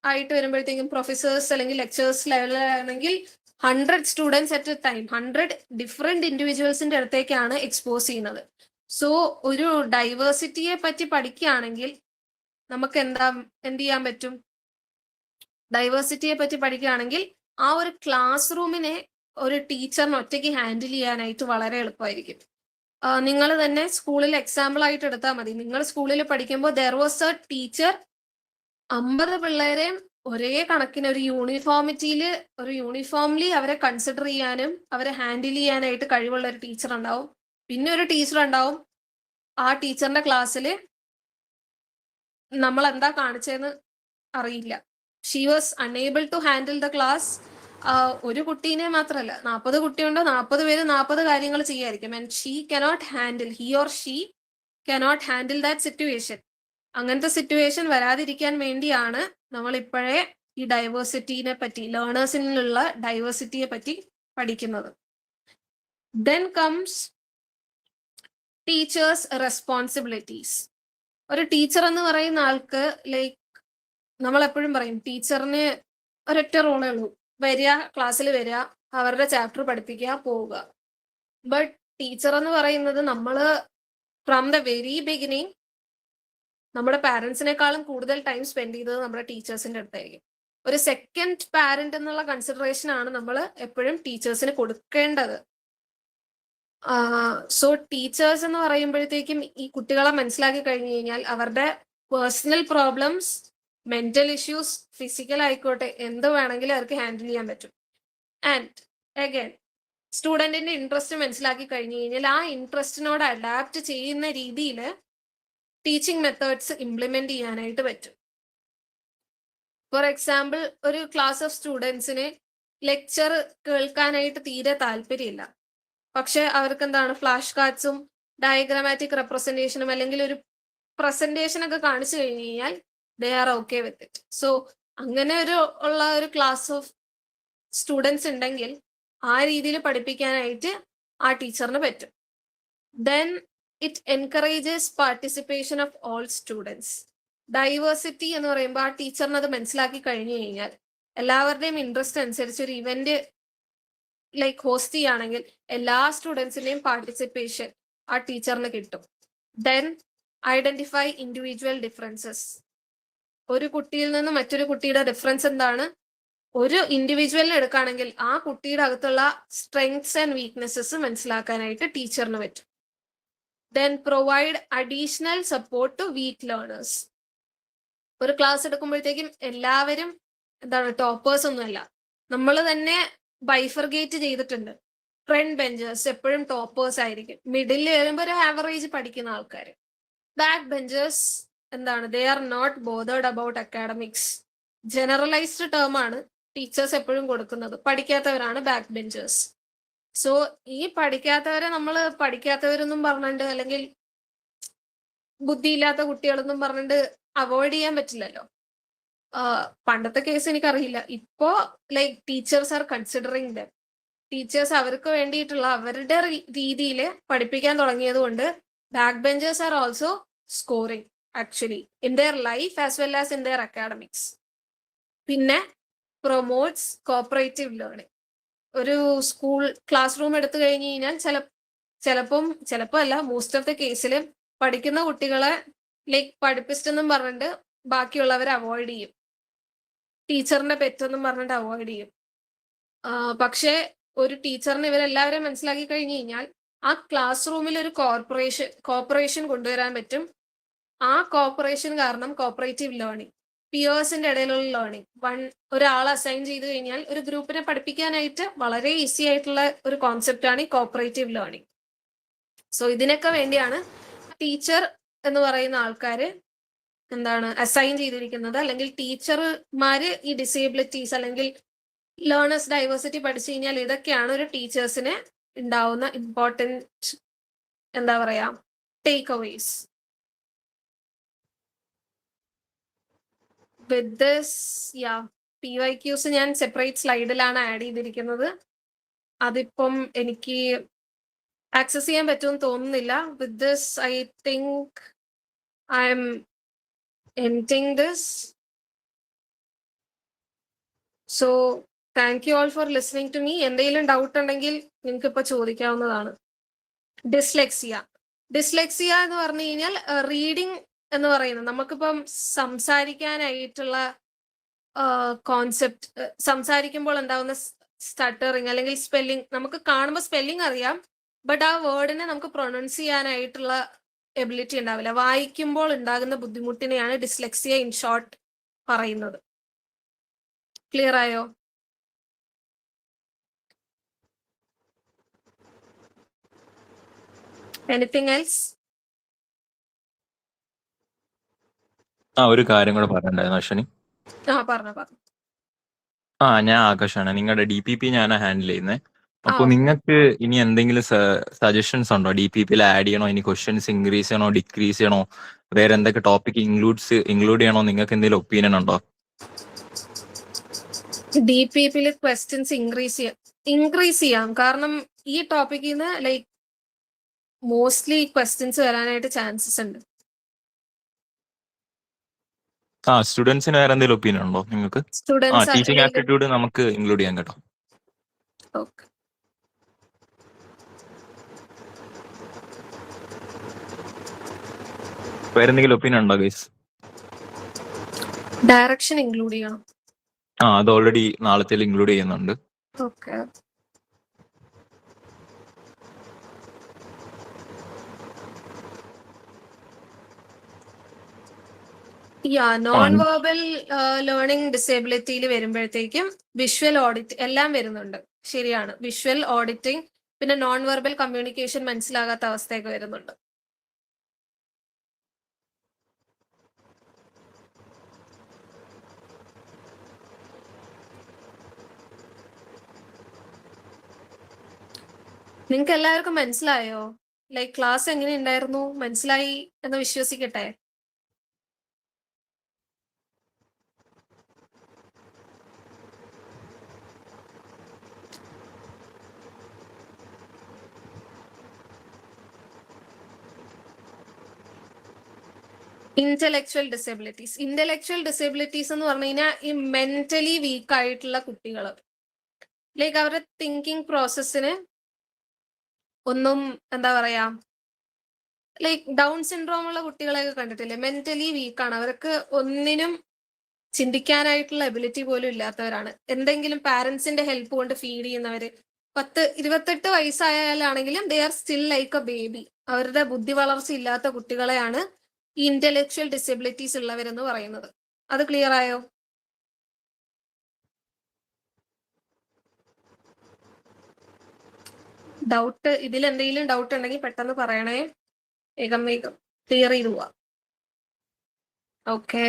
ആയിട്ട് വരുമ്പോഴത്തേക്കും പ്രൊഫസേഴ്സ് അല്ലെങ്കിൽ ലെക്ചേഴ്സ് ലെവലിലാണെങ്കിൽ 100 students at a time, 100 different ഇൻഡിവിജ്വൽസിന്റെ അടുത്തേക്കാണ് എക്സ്പോസ് ചെയ്യുന്നത്. സോ ഒരു ഡൈവേഴ്സിറ്റിയെ പറ്റി പഠിക്കുകയാണെങ്കിൽ നമുക്ക് എന്ത് ചെയ്യാൻ പറ്റും? ഡൈവേഴ്സിറ്റിയെ പറ്റി പഠിക്കുകയാണെങ്കിൽ ആ ഒരു ക്ലാസ് റൂമിനെ ഒരു ടീച്ചറിന് ഒറ്റയ്ക്ക് ഹാൻഡിൽ ചെയ്യാനായിട്ട് വളരെ എളുപ്പമായിരിക്കും. നിങ്ങൾ തന്നെ സ്കൂളിൽ എക്സാമ്പിൾ ആയിട്ട് എടുത്താൽ മതി. നിങ്ങൾ സ്കൂളിൽ പഠിക്കുമ്പോൾ ദർ വാസ് എ ടീച്ചർ, 50 പിള്ളേരെയും ഒരേ കണക്കിന് ഒരു യൂണിഫോംലി അവരെ കൺസിഡർ ചെയ്യാനും അവരെ ഹാൻഡിൽ ചെയ്യാനായിട്ട് കഴിവുള്ള ഒരു ടീച്ചർ ഉണ്ടാവും. പിന്നെ ഒരു ടീച്ചർ ഉണ്ടാവും, ആ ടീച്ചറിന്റെ ക്ലാസ്സിൽ നമ്മൾ എന്താ കാണിച്ചതെന്ന് അറിയില്ല. She was unable to handle the class. ഒരു കുട്ടീനെ മാത്രമല്ല, 40 കുട്ടിയുണ്ടോ 40 പേര് 40 കാര്യങ്ങൾ ചെയ്യായിരിക്കും. And he or she cannot handle that situation. അങ്ങനത്തെ സിറ്റുവേഷൻ വരാതിരിക്കാൻ വേണ്ടിയാണ് നമ്മൾ ഇപ്പോഴേ ഈ ഡൈവേഴ്സിറ്റിനെ പറ്റി, ലേണേഴ്സിനുള്ള ഡൈവേഴ്സിറ്റിയെ പറ്റി പഠിക്കുന്നത്. Then comes teachers responsibilities. ഒരു ടീച്ചർ എന്ന് പറയുന്ന ആൾക്ക് ലൈക്ക് നമ്മൾ എപ്പോഴും പറയും, ടീച്ചറിന് ഒരൊറ്റ റോളേ ഉള്ളൂ, വരിക, ക്ലാസ്സിൽ വരിക, അവരുടെ ചാപ്റ്റർ പഠിപ്പിക്കുക, പോവുക. ബട്ട് ടീച്ചർ എന്ന് പറയുന്നത് നമ്മൾ ഫ്രം ദ വെരി ബിഗിനിങ് നമ്മുടെ പാരന്റ്സിനേക്കാളും കൂടുതൽ ടൈം സ്പെൻഡ് ചെയ്തത് നമ്മുടെ ടീച്ചേഴ്സിന്റെ അടുത്തായിരിക്കും. ഒരു സെക്കൻഡ് പാരന്റ് എന്നുള്ള കൺസിഡറേഷൻ ആണ് നമ്മൾ എപ്പോഴും ടീച്ചേഴ്സിന് കൊടുക്കേണ്ടത്. സോ ടീച്ചേഴ്സ് എന്ന് പറയുമ്പോഴത്തേക്കും ഈ കുട്ടികളെ മനസ്സിലാക്കി കഴിഞ്ഞു കഴിഞ്ഞാൽ അവരുടെ personal problems, mental issues, physical ആയിക്കോട്ടെ, എന്ത് വേണമെങ്കിലും അവർക്ക് ഹാൻഡിൽ ചെയ്യാൻ പറ്റും. ആൻഡ് അഗൈൻ സ്റ്റുഡന്റിന്റെ ഇൻട്രസ്റ്റ് മനസ്സിലാക്കി കഴിഞ്ഞു കഴിഞ്ഞാൽ ആ ഇൻട്രസ്റ്റിനോട് അഡാപ്റ്റ് ചെയ്യുന്ന രീതിയിൽ ടീച്ചിങ് മെത്തേഡ്സ് ഇംപ്ലിമെന്റ് ചെയ്യാനായിട്ട് പറ്റും. ഫോർ എക്സാമ്പിൾ, ഒരു ക്ലാസ് ഓഫ് സ്റ്റുഡൻസിന് ലെക്ചർ കേൾക്കാനായിട്ട് തീരെ താല്പര്യമില്ല, പക്ഷെ അവർക്ക് എന്താണ് ഫ്ലാഷ് കാർഡ്സും ഡയഗ്രാമാറ്റിക് റെപ്രസെന്റേഷനും അല്ലെങ്കിൽ ഒരു പ്രസന്റേഷൻ ഒക്കെ കാണിച്ചു കഴിഞ്ഞു കഴിഞ്ഞാൽ they are okay with it. So അങ്ങനെ ഉള്ള ഒരു ക്ലാസ് ഓഫ് സ്റ്റുഡൻസ് ഉണ്ടെങ്കിൽ ആ രീതിയിൽ പഠിപ്പിക്കാനായിട്ട് ആ ടീച്ചറിന് പറ്റും. Then it encourages participation of all students. Diversity എന്ന് പറയുമ്പോൾ ആ ടീച്ചറിന് അത് മനസ്സിലാക്കി കഴിഞ്ഞു കഴിഞ്ഞാൽ എല്ലാവരുടെയും ഇൻട്രസ്റ്റ് അനുസരിച്ച് ഒരു ഇവന്റ് ലൈക്ക് ഹോസ്റ്റ് ചെയ്യുകയാണെങ്കിൽ എല്ലാ സ്റ്റുഡൻസിന്റെയും പാർട്ടിസിപ്പേഷൻ ആ ടീച്ചറിന് കിട്ടും. Then identify individual differences. ഒരു കുട്ടിയിൽ നിന്ന് മറ്റൊരു കുട്ടിയുടെ ഡിഫറൻസ് എന്താണ്, ഒരു ഇൻഡിവിജ്വലിനെ എടുക്കുകയാണെങ്കിൽ ആ കുട്ടിയുടെ അകത്തുള്ള സ്ട്രെങ്ത്സ് ആൻഡ് വീക്ക്നെസ്സസ് മനസ്സിലാക്കാനായിട്ട് ടീച്ചറിന് പറ്റും. Then provide additional support to weak learners. ഒരു ക്ലാസ് എടുക്കുമ്പോഴത്തേക്കും എല്ലാവരും എന്താണ് ടോപ്പേഴ്സ് ഒന്നുമല്ല, നമ്മൾ തന്നെ ബൈഫർഗേറ്റ് ചെയ്തിട്ടുണ്ട്. ഫ്രണ്ട് ബെഞ്ചേഴ്സ് എപ്പോഴും ടോപ്പേഴ്സ് ആയിരിക്കും, മിഡിൽ വരുമ്പോൾ ഒരു ആവറേജ് പഠിക്കുന്ന ആൾക്കാർ. ബാക്ക് ബെഞ്ചേഴ്സ് എന്താണ്, they are not bothered about academics. Generalized term ആണ് ടീച്ചേഴ്സ് എപ്പോഴും കൊടുക്കുന്നത്. പഠിക്കാത്തവരാണ് ബാക്ക് ബെഞ്ചേഴ്സ്. സോ ഈ പഠിക്കാത്തവരെ നമ്മൾ പഠിക്കാത്തവരെന്നും പറഞ്ഞിട്ട് അല്ലെങ്കിൽ ബുദ്ധിയില്ലാത്ത കുട്ടികളെന്നും പറഞ്ഞിട്ട് അവോയ്ഡ് ചെയ്യാൻ പറ്റില്ലല്ലോ. പണ്ടത്തെ കേസ് എനിക്കറിയില്ല, ഇപ്പോ like teachers are considering dum. Teachers അവർക്ക് വേണ്ടിയിട്ടുള്ള അവരുടെ രീതിയിൽ പഠിപ്പിക്കാൻ തുടങ്ങിയത് കൊണ്ട് back benchers are also scoring actually in their life as well as in there academics. പിന്നെ പ്രൊമോട്ട്സ് കോപ്പറേറ്റീവ് ലേണിംഗ്. ഒരു സ്കൂൾ ക്ലാസ് റൂം എടുത്തു കഴിഞ്ഞു കഴിഞ്ഞാൽ ചിലപ്പോ അല്ല, മോസ്റ്റ് ഓഫ് ദ കേസിൽ പഠിക്കുന്ന കുട്ടികളെ ലൈക്ക് പഠിപ്പിസ്റ്റെന്നും പറഞ്ഞിട്ട് ബാക്കിയുള്ളവരെ അവോയ്ഡ് ചെയ്യും, ടീച്ചറിന്റെ പെറ്റെന്നും പറഞ്ഞിട്ട് അവോയ്ഡ് ചെയ്യും. പക്ഷേ ഒരു ടീച്ചറിന് ഇവരെല്ലാവരെയും മനസ്സിലാക്കി കഴിഞ്ഞു കഴിഞ്ഞാൽ ആ ക്ലാസ് റൂമിൽ ഒരു കോപ്പറേഷൻ കൊണ്ടുവരാൻ പറ്റും. ആ കോപ്പറേഷൻ കാരണം കോപ്പറേറ്റീവ് ലേണിംഗ്, പിയേഴ്സിന്റെ ഇടയിലുള്ള ലേണിംഗ്, ഒരാൾ അസൈൻ ചെയ്ത് കഴിഞ്ഞാൽ ഒരു ഗ്രൂപ്പിനെ പഠിപ്പിക്കാനായിട്ട് വളരെ ഈസി ആയിട്ടുള്ള ഒരു കോൺസെപ്റ്റാണ് ഈ കോപ്പറേറ്റീവ് ലേണിംഗ്. സോ ഇതിനൊക്കെ വേണ്ടിയാണ് ടീച്ചർ എന്ന് പറയുന്ന ആൾക്കാര് അസൈൻ ചെയ്തിരിക്കുന്നത്. അല്ലെങ്കിൽ ടീച്ചർമാര് ഈ ഡിസേബിലിറ്റീസ് അല്ലെങ്കിൽ ലേണേഴ്സ് ഡൈവേഴ്സിറ്റി പഠിച്ചു കഴിഞ്ഞാൽ ഇതൊക്കെയാണ് ഒരു ടീച്ചേഴ്സിന് ഉണ്ടാവുന്ന important take aways. With this PYQs ഞാൻ സെപ്പറേറ്റ് സ്ലൈഡിലാണ് ആഡ് ചെയ്തിരിക്കുന്നത്. അതിപ്പം എനിക്ക് ആക്സസ് ചെയ്യാൻ പറ്റുമെന്ന് തോന്നുന്നില്ല. With this I think I M ending this. So thank you all for listening to me. എന്തെങ്കിലും ഡൗട്ട് ഉണ്ടെങ്കിൽ നിങ്ങൾക്ക് ഇപ്പൊ ചോദിക്കാവുന്നതാണ്. ഡിസ്ലെക്സിയ എന്ന് പറഞ്ഞു കഴിഞ്ഞാൽ റീഡിങ് എന്ന് പറയുന്നത് നമുക്കിപ്പം സംസാരിക്കാനായിട്ടുള്ള കോൺസെപ്റ്റ്, സംസാരിക്കുമ്പോൾ ഉണ്ടാവുന്ന സ്റ്റട്ടറിങ് അല്ലെങ്കിൽ സ്പെല്ലിംഗ്, നമുക്ക് കാണുമ്പോൾ സ്പെല്ലിംഗ് അറിയാം, ബട്ട് ആ വേർഡിനെ നമുക്ക് പ്രൊനൗൺസ് ചെയ്യാനായിട്ടുള്ള എബിലിറ്റി ഉണ്ടാവില്ല. വായിക്കുമ്പോൾ ഉണ്ടാകുന്ന ബുദ്ധിമുട്ടിനെയാണ് ഡിസ്ലെക്സിയ ഇൻ ഷോർട്ട് പറയുന്നത്. ക്ലിയർ ആയോ? Anything else? ഒരു കാര്യം കൂടെ പറയണ്ടായിരുന്നു അശ്വനി. പറഞ്ഞു. ഞാൻ ആകാശാണ്. നിങ്ങളുടെ DPP ഞാനാ ഹാൻഡിൽ ചെയ്യുന്നത്. അപ്പൊ നിങ്ങൾക്ക് ഇനി എന്തെങ്കിലും സജഷൻസ് ഉണ്ടോ? DPP ആഡ് ചെയ്യണോ, ഇനി ക്വസ്റ്റ്യൻസ് ഇൻക്രീസ് ചെയ്യണോ, ഡിക്രീസ് ചെയ്യണോ, വേറെ എന്തൊക്കെ ടോപ്പിക് ഇൻക്ലൂഡ് ചെയ്യണോ? നിങ്ങൾക്ക് എന്തെങ്കിലും ഒപ്പീനിയൻ ഉണ്ടോ? DPP ക്വസ്റ്റ്യൻസ് ഇൻക്രീസ് ചെയ്യാം. കാരണം ഈ ടോപ്പിക്കിൽ നിന്ന് ലൈക്ക് മോസ്റ്റ്ലി ക്വസ്റ്റ്യൻസ് വരാനായിട്ട് ചാൻസസ് ഉണ്ട്. സ്റ്റുഡൻസിന് വേറെ എന്തെങ്കിലും ഒപ്പീനിയൻ ഉണ്ടോ നിങ്ങൾക്ക്? ടീച്ചിങ് ആപ്റ്റിറ്റ്യൂഡ് നമുക്ക് ഇൻക്ലൂഡ് ചെയ്യാൻ കേട്ടോ. ഓക്കെ, വേറെ എന്തെങ്കിലും ഒപ്പീനിയൻ ഉണ്ടോ ഗൈസ്? ഡയറക്ഷൻ ഇൻക്ലൂഡ് ചെയ്യണം. അത് ഓൾറെഡി നാളത്തെ ഇൻക്ലൂഡ് ചെയ്യുന്നുണ്ട്. ഓക്കെ, നോൺ വെർബൽ ലേണിംഗ് ഡിസേബിലിറ്റിയിൽ വരുമ്പോഴത്തേക്കും വിഷ്വൽ ഓഡിറ്റ് എല്ലാം വരുന്നുണ്ട്. ശരിയാണ്, വിഷ്വൽ ഓഡിറ്റിംഗ്, പിന്നെ നോൺ വെർബൽ കമ്മ്യൂണിക്കേഷൻ മനസ്സിലാകാത്ത അവസ്ഥയൊക്കെ വരുന്നുണ്ട്. നിങ്ങൾക്ക് എല്ലാവർക്കും മനസ്സിലായോ? ലൈക്ക് ക്ലാസ് എങ്ങനെ ഉണ്ടായിരുന്നു? മനസ്സിലായി എന്ന് വിശ്വസിക്കട്ടെ. ഇന്റലക്ച്വൽ ഡിസബിലിറ്റീസ് എന്ന് പറഞ്ഞു കഴിഞ്ഞാൽ ഈ മെന്റലി വീക്ക് ആയിട്ടുള്ള കുട്ടികൾ, ലൈക്ക് അവരുടെ തിങ്കിങ് പ്രോസസ്സിന് ഒന്നും ലൈക്ക് ഡൗൺ സിൻഡ്രോം ഉള്ള കുട്ടികളെയൊക്കെ കണ്ടിട്ടില്ലേ? മെന്റലി വീക്കാണ്, അവർക്ക് ഒന്നിനും ചിന്തിക്കാനായിട്ടുള്ള എബിലിറ്റി പോലും ഇല്ലാത്തവരാണ്. എന്തെങ്കിലും പാരന്റ്സിന്റെ ഹെൽപ്പ് കൊണ്ട് ഫീഡ് ചെയ്യുന്നവര്, 28 വയസ്സായാലാണെങ്കിലും they are still like a baby. അവരുടെ ബുദ്ധി വളർച്ച ഇല്ലാത്ത കുട്ടികളെയാണ് ഈ ഇന്റലക്ച്വൽ ഡിസബിലിറ്റീസ് ഉള്ളവരെന്ന് പറയുന്നത്. അത് ക്ലിയർ ആയോ? ഡൗട്ട്, ഇതിൽ എന്തെങ്കിലും ഡൗട്ട് ഉണ്ടെങ്കിൽ പെട്ടെന്ന് പറയണേ, വേഗം ക്ലിയർ ചെയ്തു പോവാം. ഓക്കെ,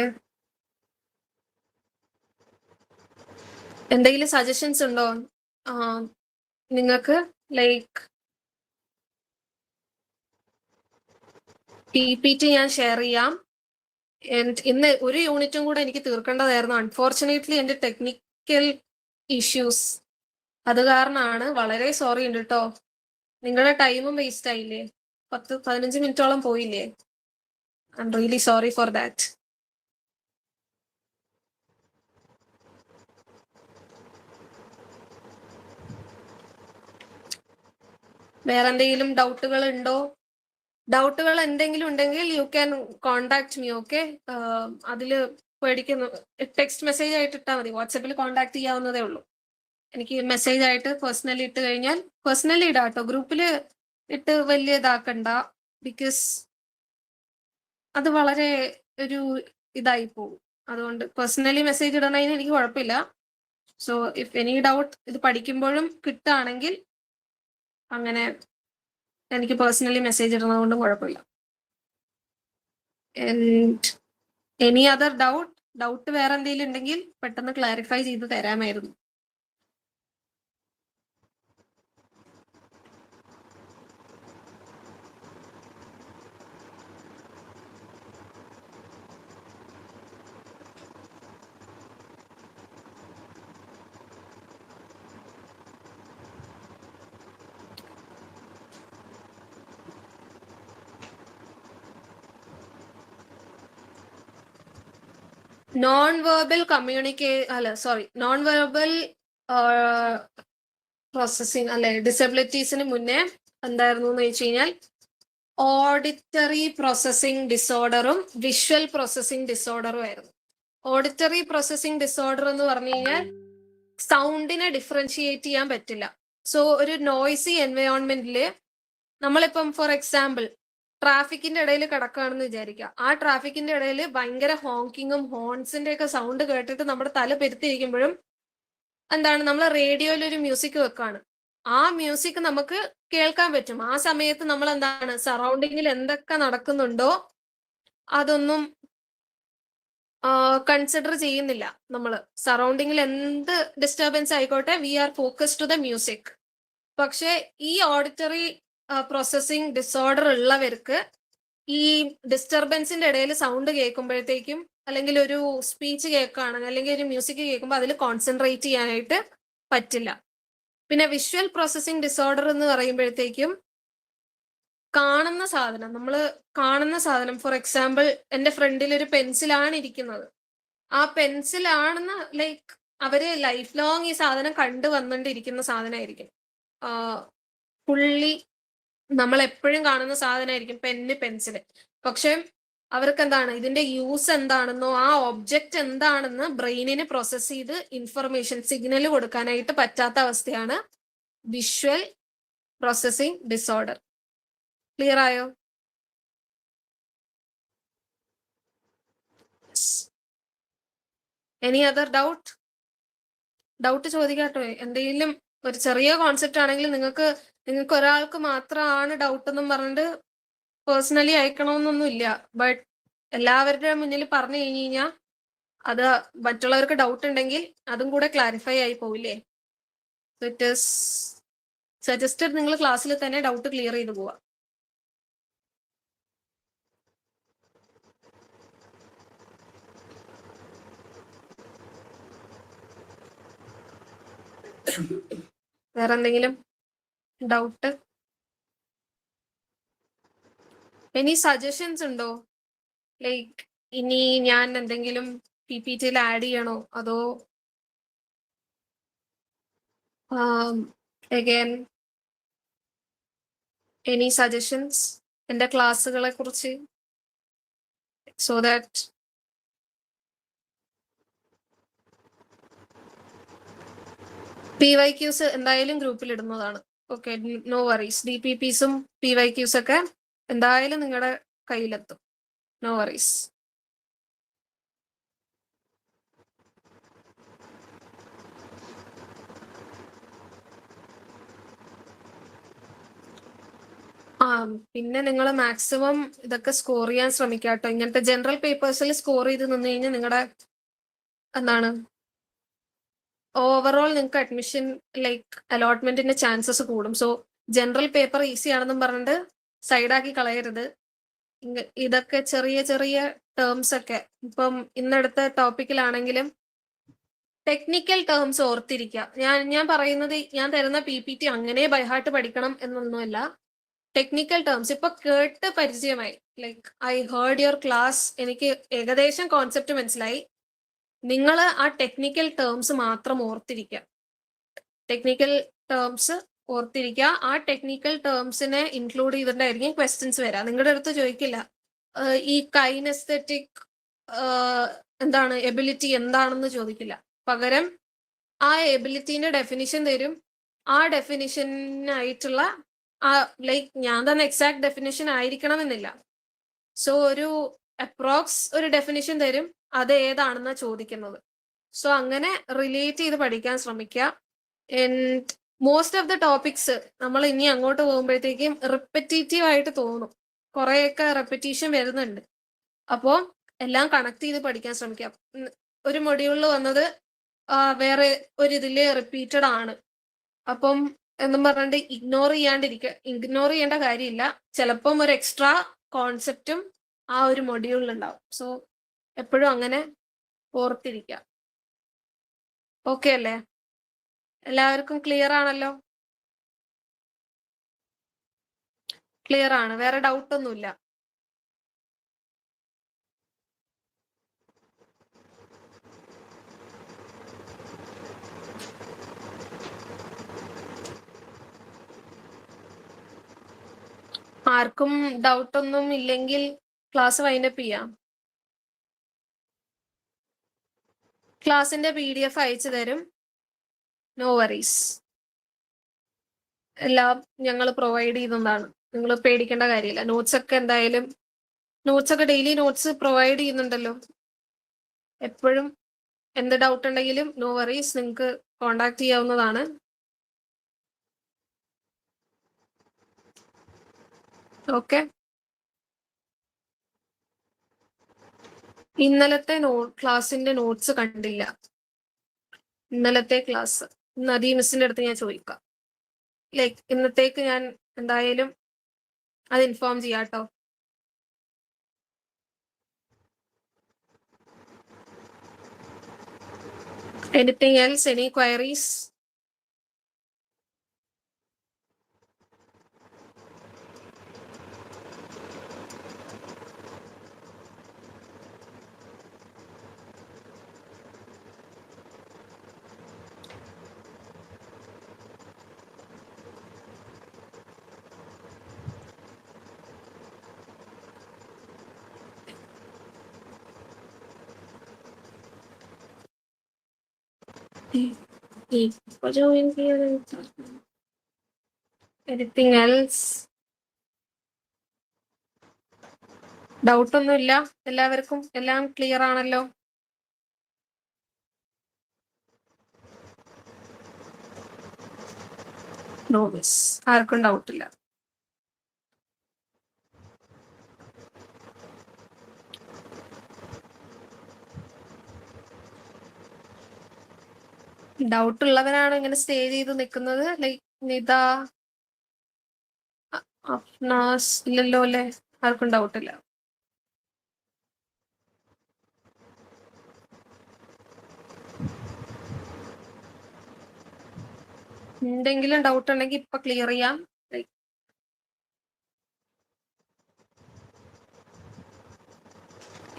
എന്തെങ്കിലും സജഷൻസ് ഉണ്ടോ നിങ്ങൾക്ക്? ലൈക്ക് PPT ഞാൻ ഷെയർ ചെയ്യാം. ഇന്ന് ഒരു യൂണിറ്റും കൂടെ എനിക്ക് തീർക്കേണ്ടതായിരുന്നു. അൺഫോർച്ചുനേറ്റ്ലി എൻ്റെ ടെക്നിക്കൽ ഇഷ്യൂസ് അത് കാരണമാണ്. വളരെ സോറി ഉണ്ട് കേട്ടോ. നിങ്ങളുടെ ടൈമും വേസ്റ്റ് ആയില്ലേ, 10-15 മിനിറ്റോളം പോയില്ലേ. I am really sorry for that. വേറെ എന്തെങ്കിലും ഡൗട്ടുകൾ ഉണ്ടോ? ഡൗട്ടുകൾ എന്തെങ്കിലും ഉണ്ടെങ്കിൽ you can contact me. Okay, അതില് പേടിക്കുന്നു. ടെക്സ്റ്റ് മെസ്സേജ് ആയിട്ട് ഇട്ടാൽ മതി. വാട്സാപ്പിൽ കോണ്ടാക്ട് ചെയ്യാവുന്നതേ ഉള്ളൂ. എനിക്ക് മെസ്സേജ് ആയിട്ട് പേഴ്സണലി ഇട്ട് കഴിഞ്ഞാൽ, പേഴ്സണലി ഇടാം കേട്ടോ, ഗ്രൂപ്പില് ഇട്ട് വലിയ ഇതാക്കണ്ട. ബിക്കോസ് അത് വളരെ ഒരു ഇതായി പോകും. അതുകൊണ്ട് പേഴ്സണലി മെസ്സേജ് ഇടണതിന് എനിക്ക് കുഴപ്പമില്ല. സോ ഇഫ് എനി ഡൗട്ട് ഇത് പഠിക്കുമ്പോഴും കിട്ടുകയാണെങ്കിൽ അങ്ങനെ എനിക്ക് പേഴ്സണലി മെസ്സേജ് ഇടുന്നതുകൊണ്ടും കുഴപ്പമില്ല. എനി അതർ ഡൗട്ട് വേറെ എന്തെങ്കിലും ഉണ്ടെങ്കിൽ പെട്ടെന്ന് ക്ലാരിഫൈ ചെയ്ത് തരാമായിരുന്നു. Non verbal non verbal processing അല്ലെ, ഡിസബിലിറ്റീസിന് മുന്നേ എന്തായിരുന്നു എന്ന് വെച്ച് കഴിഞ്ഞാൽ ഓഡിറ്ററി പ്രോസസ്സിംഗ് ഡിസോർഡറും വിഷ്വൽ പ്രോസസ്സിംഗ് ഡിസോർഡറും ആയിരുന്നു. ഓഡിറ്ററി പ്രോസസ്സിംഗ് ഡിസോർഡർ എന്ന് പറഞ്ഞു കഴിഞ്ഞാൽ സൗണ്ടിനെ ഡിഫറൻഷിയേറ്റ് ചെയ്യാൻ പറ്റില്ല. സോ ഒരു നോയ്സി എൻവയോൺമെന്റില് നമ്മളിപ്പം ഫോർ എക്സാമ്പിൾ ട്രാഫിക്കിന്റെ ഇടയിൽ കിടക്കുകയാണെന്ന് വിചാരിക്കുക. ആ ട്രാഫിക്കിന്റെ ഇടയിൽ ഭയങ്കര ഹോങ്കിങ്ങും ഹോൺസിന്റെ ഒക്കെ സൗണ്ട് കേട്ടിട്ട് നമ്മുടെ തല പെരുത്തിരിക്കുമ്പോഴും എന്താണ്, നമ്മൾ റേഡിയോയിൽ ഒരു മ്യൂസിക് വെക്കാണ്, ആ മ്യൂസിക് നമുക്ക് കേൾക്കാൻ പറ്റും. ആ സമയത്ത് നമ്മൾ എന്താണ്, സറൗണ്ടിങ്ങിൽ എന്തൊക്കെ നടക്കുന്നുണ്ടോ അതൊന്നും കൺസിഡർ ചെയ്യുന്നില്ല. നമ്മൾ സറൗണ്ടിങ്ങിൽ എന്ത് ഡിസ്റ്റർബൻസ് ആയിക്കോട്ടെ, we are focus to the music. പക്ഷെ ഈ ഓഡിറ്ററി പ്രോസസ്സിംഗ് ഡിസോർഡർ ഉള്ളവർക്ക് ഈ ഡിസ്റ്റർബൻസിന്റെ ഇടയിൽ സൗണ്ട് കേൾക്കുമ്പോഴത്തേക്കും, അല്ലെങ്കിൽ ഒരു സ്പീച്ച് കേൾക്കുകയാണെങ്കിൽ, അല്ലെങ്കിൽ ഒരു മ്യൂസിക് കേൾക്കുമ്പോൾ അതിൽ കോൺസെൻട്രേറ്റ് ചെയ്യാനായിട്ട് പറ്റില്ല. പിന്നെ വിഷ്വൽ പ്രോസസ്സിംഗ് ഡിസോർഡർ എന്ന് പറയുമ്പോഴത്തേക്കും കാണുന്ന സാധനം ഫോർ എക്സാമ്പിൾ എന്റെ ഫ്രണ്ടിൽ ഒരു പെൻസിലാണ് ഇരിക്കുന്നത്. ആ പെൻസിലാണെന്ന് ലൈക്ക് അവര് ലൈഫ് ലോങ് ഈ സാധനം കണ്ടു വന്നുകൊണ്ടിരിക്കുന്ന സാധനമായിരിക്കും. ഫുള്ളി നമ്മൾ എപ്പോഴും കാണുന്ന സാധനമായിരിക്കും പെൻസില്. പക്ഷെ അവർക്ക് എന്താണ്, ഇതിന്റെ യൂസ് എന്താണെന്നോ ആ ഒബ്ജക്റ്റ് എന്താണെന്ന് ബ്രെയിനിന് പ്രോസസ് ചെയ്ത് ഇൻഫർമേഷൻ സിഗ്നൽ കൊടുക്കാനായിട്ട് പറ്റാത്ത അവസ്ഥയാണ് വിഷ്വൽ പ്രോസസ്സിംഗ് ഡിസോർഡർ. ക്ലിയർ ആയോ? എനി അതർ ഡൗട്ട് ചോദിക്കാട്ടോ. എന്തെങ്കിലും ഒരു ചെറിയ കോൺസെപ്റ്റ് ആണെങ്കിൽ നിങ്ങൾക്ക് ഒരാൾക്ക് മാത്രമാണ് ഡൗട്ട് എന്നും പറഞ്ഞിട്ട് പേഴ്സണലി അയക്കണമെന്നൊന്നും ഇല്ല. ബട്ട് എല്ലാവരുടെ മുന്നിൽ പറഞ്ഞു കഴിഞ്ഞു കഴിഞ്ഞാൽ അത് മറ്റുള്ളവർക്ക് ഡൗട്ട് ഉണ്ടെങ്കിൽ അതും കൂടെ ക്ലാരിഫൈ ആയി പോവില്ലേ. ഇറ്റ് ഈസ് സജസ്റ്റഡ് നിങ്ങൾ ക്ലാസ്സിൽ തന്നെ ഡൗട്ട് ക്ലിയർ ചെയ്ത് പോവാ. വേറെ എന്തെങ്കിലും ഡൗട്ട്? എനി സജഷൻസ് ഉണ്ടോ? ലൈക്ക് ഇനി ഞാൻ എന്തെങ്കിലും PPT-യിൽ ആഡ് ചെയ്യണോ, അതോ അഗൈൻ എനി സജഷൻസ് എന്റെ ക്ലാസ്സുകളെ കുറിച്ച്, സോ ദാറ്റ് PYQs എന്തായാലും ഗ്രൂപ്പിൽ ഇടുന്നതാണ്. Okay, no worries. DPPസും PYQs ഒക്കെ എന്തായാലും നിങ്ങളുടെ കയ്യിലെത്തും. No worries. പിന്നെ നിങ്ങൾ മാക്സിമം ഇതൊക്കെ സ്കോർ ചെയ്യാൻ ശ്രമിക്കാട്ടോ. ഇങ്ങനത്തെ ജനറൽ പേപ്പേഴ്സിൽ സ്കോർ ചെയ്ത് നിന്ന് കഴിഞ്ഞാൽ നിങ്ങളുടെ എന്താണ് ഓവറോൾ നിങ്ങൾക്ക് അഡ്മിഷൻ ലൈക്ക് അലോട്ട്മെന്റിന്റെ ചാൻസസ് കൂടും. സോ ജനറൽ പേപ്പർ ഈസി ആണെന്നും പറഞ്ഞിട്ട് സൈഡാക്കി കളയരുത്. ഇതൊക്കെ ചെറിയ ചെറിയ ടേംസ് ഒക്കെ ഇപ്പം ഇന്നെടുത്ത ടോപ്പിക്കിലാണെങ്കിലും ടെക്നിക്കൽ ടേംസ് ഓർത്തിരിക്കുക. ഞാൻ പറയുന്നത് ഞാൻ തരുന്ന PPT അങ്ങനെ ബൈഹാർട്ട് പഠിക്കണം എന്നൊന്നുമല്ല. ടെക്നിക്കൽ ടേംസ് ഇപ്പൊ കേട്ട് പരിചയമായി, like I heard your class, എനിക്ക് ഏകദേശം കോൺസെപ്റ്റ് മനസ്സിലായി. നിങ്ങൾ ആ ടെക്നിക്കൽ ടേംസ് മാത്രം ഓർത്തിരിക്കുക. ടെക്നിക്കൽ ടേംസ് ഓർത്തിരിക്കുക. ആ ടെക്നിക്കൽ ടേംസിനെ ഇൻക്ലൂഡ് ചെയ്തിട്ടായിരിക്കും ക്വസ്റ്റ്യൻസ് വരാം. നിങ്ങളുടെ അടുത്ത് ചോദിക്കില്ല ഈ കൈനസ്തെറ്റിക് എന്താണ്, എബിലിറ്റി എന്താണെന്ന് ചോദിക്കില്ല. പകരം ആ എബിലിറ്റീന്റെ ഡെഫിനിഷൻ തരും. ആ ഡെഫിനിഷനായിട്ടുള്ള ആ ലൈക്ക് ഞാൻ തന്നെ എക്സാക്ട് ഡെഫിനിഷൻ ആയിരിക്കണമെന്നില്ല. സോ ഒരു അപ്രോക്സ് ഒരു ഡെഫിനിഷൻ തരും, അത് ഏതാണെന്നാ ചോദിക്കുന്നത്. സോ അങ്ങനെ റിലേറ്റ് ചെയ്ത് പഠിക്കാൻ ശ്രമിക്കുക. And most of the topics നമ്മൾ ഇനി അങ്ങോട്ട് പോകുമ്പോഴത്തേക്കും റിപ്പറ്റേറ്റീവ് ആയിട്ട് തോന്നും, കുറെയൊക്കെ റെപ്പറ്റീഷൻ വരുന്നുണ്ട്. അപ്പോൾ എല്ലാം കണക്ട് ചെയ്ത് പഠിക്കാൻ ശ്രമിക്കാം. ഒരു മൊഡ്യൂളിൽ വന്നത് വേറെ ഒരു ഇതില് റിപ്പീറ്റഡ് ആണ്, അപ്പം എന്നും പറഞ്ഞിട്ട് ഇഗ്നോർ ചെയ്യേണ്ട കാര്യമില്ല. ചിലപ്പം ഒരു എക്സ്ട്രാ കോൺസെപ്റ്റും ആ ഒരു മൊഡ്യൂളിൽ ഉണ്ടാവും. സോ എപ്പോഴും അങ്ങനെ ഓർത്തിരിക്കുക. ഓക്കെ അല്ലേ? എല്ലാവർക്കും ക്ലിയർ ആണല്ലോ? ക്ലിയർ ആണ്, വേറെ ഡൗട്ട് ഒന്നുമില്ല. ആർക്കും ഡൗട്ട് ഒന്നും ഇല്ലെങ്കിൽ ക്ലാസ് വൈൻഡപ്പ് ചെയ്യാം. ക്ലാസിന്റെ PDF അയച്ചു തരും, നോ വറീസ്. എല്ലാം ഞങ്ങൾ പ്രൊവൈഡ് ചെയ്യുന്നതാണ്, നിങ്ങൾ പേടിക്കേണ്ട കാര്യമില്ല. നോട്ട്സ് ഒക്കെ എന്തായാലും ഡെയിലി നോട്ട്സ് പ്രൊവൈഡ് ചെയ്യുന്നുണ്ടല്ലോ. എപ്പോഴും എന്ത് ഡൗട്ട് ഉണ്ടെങ്കിലും നോ വറീസ്, നിങ്ങൾക്ക് കോണ്ടാക്ട് ചെയ്യാവുന്നതാണ്. ഓക്കെ, ഇന്നലത്തെ ക്ലാസിന്റെ നോട്ട്സ് കണ്ടില്ല. ഇന്നലത്തെ ക്ലാസ് നദീ മിസ്സിന്റെ അടുത്ത് ഞാൻ ചോദിക്കാം. ലൈക്ക് ഇന്നത്തേക്ക് ഞാൻ എന്തായാലും അത് ഇൻഫോം ചെയ്യാട്ടോ. Anything else, any queries? Anything else? Doubt ഒന്നുമില്ല എല്ലാവർക്കും? എല്ലാം ക്ലിയർ ആണല്ലോ? നോ മിസ്, ആർക്കും ഡൗട്ടില്ല. ഡൗട്ട് ഉള്ളവരാണ് ഇങ്ങനെ സ്റ്റേ ചെയ്ത് നിൽക്കുന്നത്. ലൈക്ക് നിത, അഫ്നാസ്, ഇല്ലല്ലോ അല്ലേ? ആർക്കും ഡൗട്ടില്ല. എന്തെങ്കിലും ഡൗട്ട് ഉണ്ടെങ്കിൽ ഇപ്പൊ ക്ലിയർ ചെയ്യാം.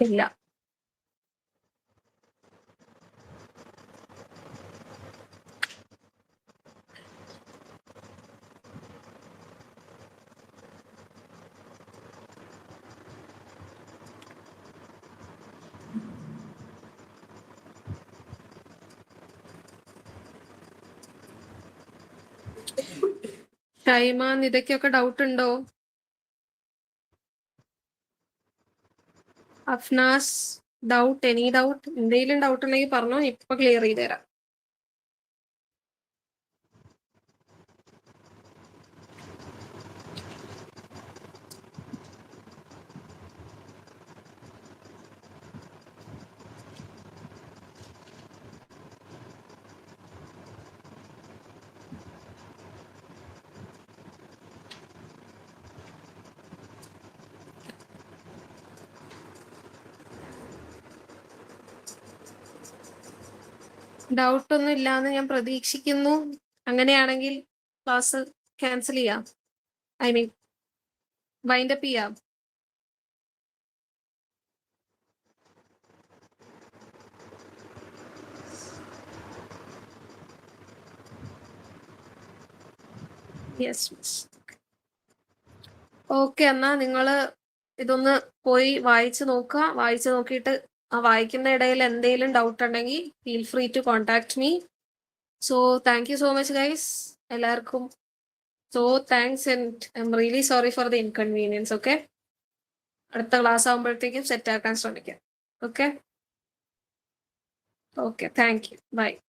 ഇല്ല. ഷൈമ, നിതയ്ക്കൊക്കെ ഡൗട്ട് ഉണ്ടോ? Afnas, doubt, any doubt? എന്തെങ്കിലും ഡൗട്ട് ഉണ്ടെങ്കിൽ പറഞ്ഞോ, ഇപ്പൊ ക്ലിയർ ചെയ്ത് തരാം. ഡൗട്ട് ഒന്നും ഇല്ലാന്ന് ഞാൻ പ്രതീക്ഷിക്കുന്നു. അങ്ങനെയാണെങ്കിൽ ക്ലാസ് ക്യാൻസൽ ചെയ്യാം. ഐ മീൻ വൈൻഡ് അപ്പ് ചെയ്യാം. യെസ്. ഓക്കെ, എന്നാ നിങ്ങള് ഇതൊന്ന് പോയി വായിച്ചു നോക്കുക. വായിച്ചു നോക്കിയിട്ട് ആ വായിക്കുന്ന ഇടയിൽ എന്തെങ്കിലും ഡൗട്ട് ഉണ്ടെങ്കിൽ feel free to contact me. So thank you so much guys എല്ലാവർക്കും. So thanks and I am really sorry for the inconvenience. Okay, അടുത്ത ക്ലാസ് ആകുമ്പോഴത്തേക്കും സെറ്റ് ആക്കാൻ ശ്രമിക്കാം. Okay, thank you, by.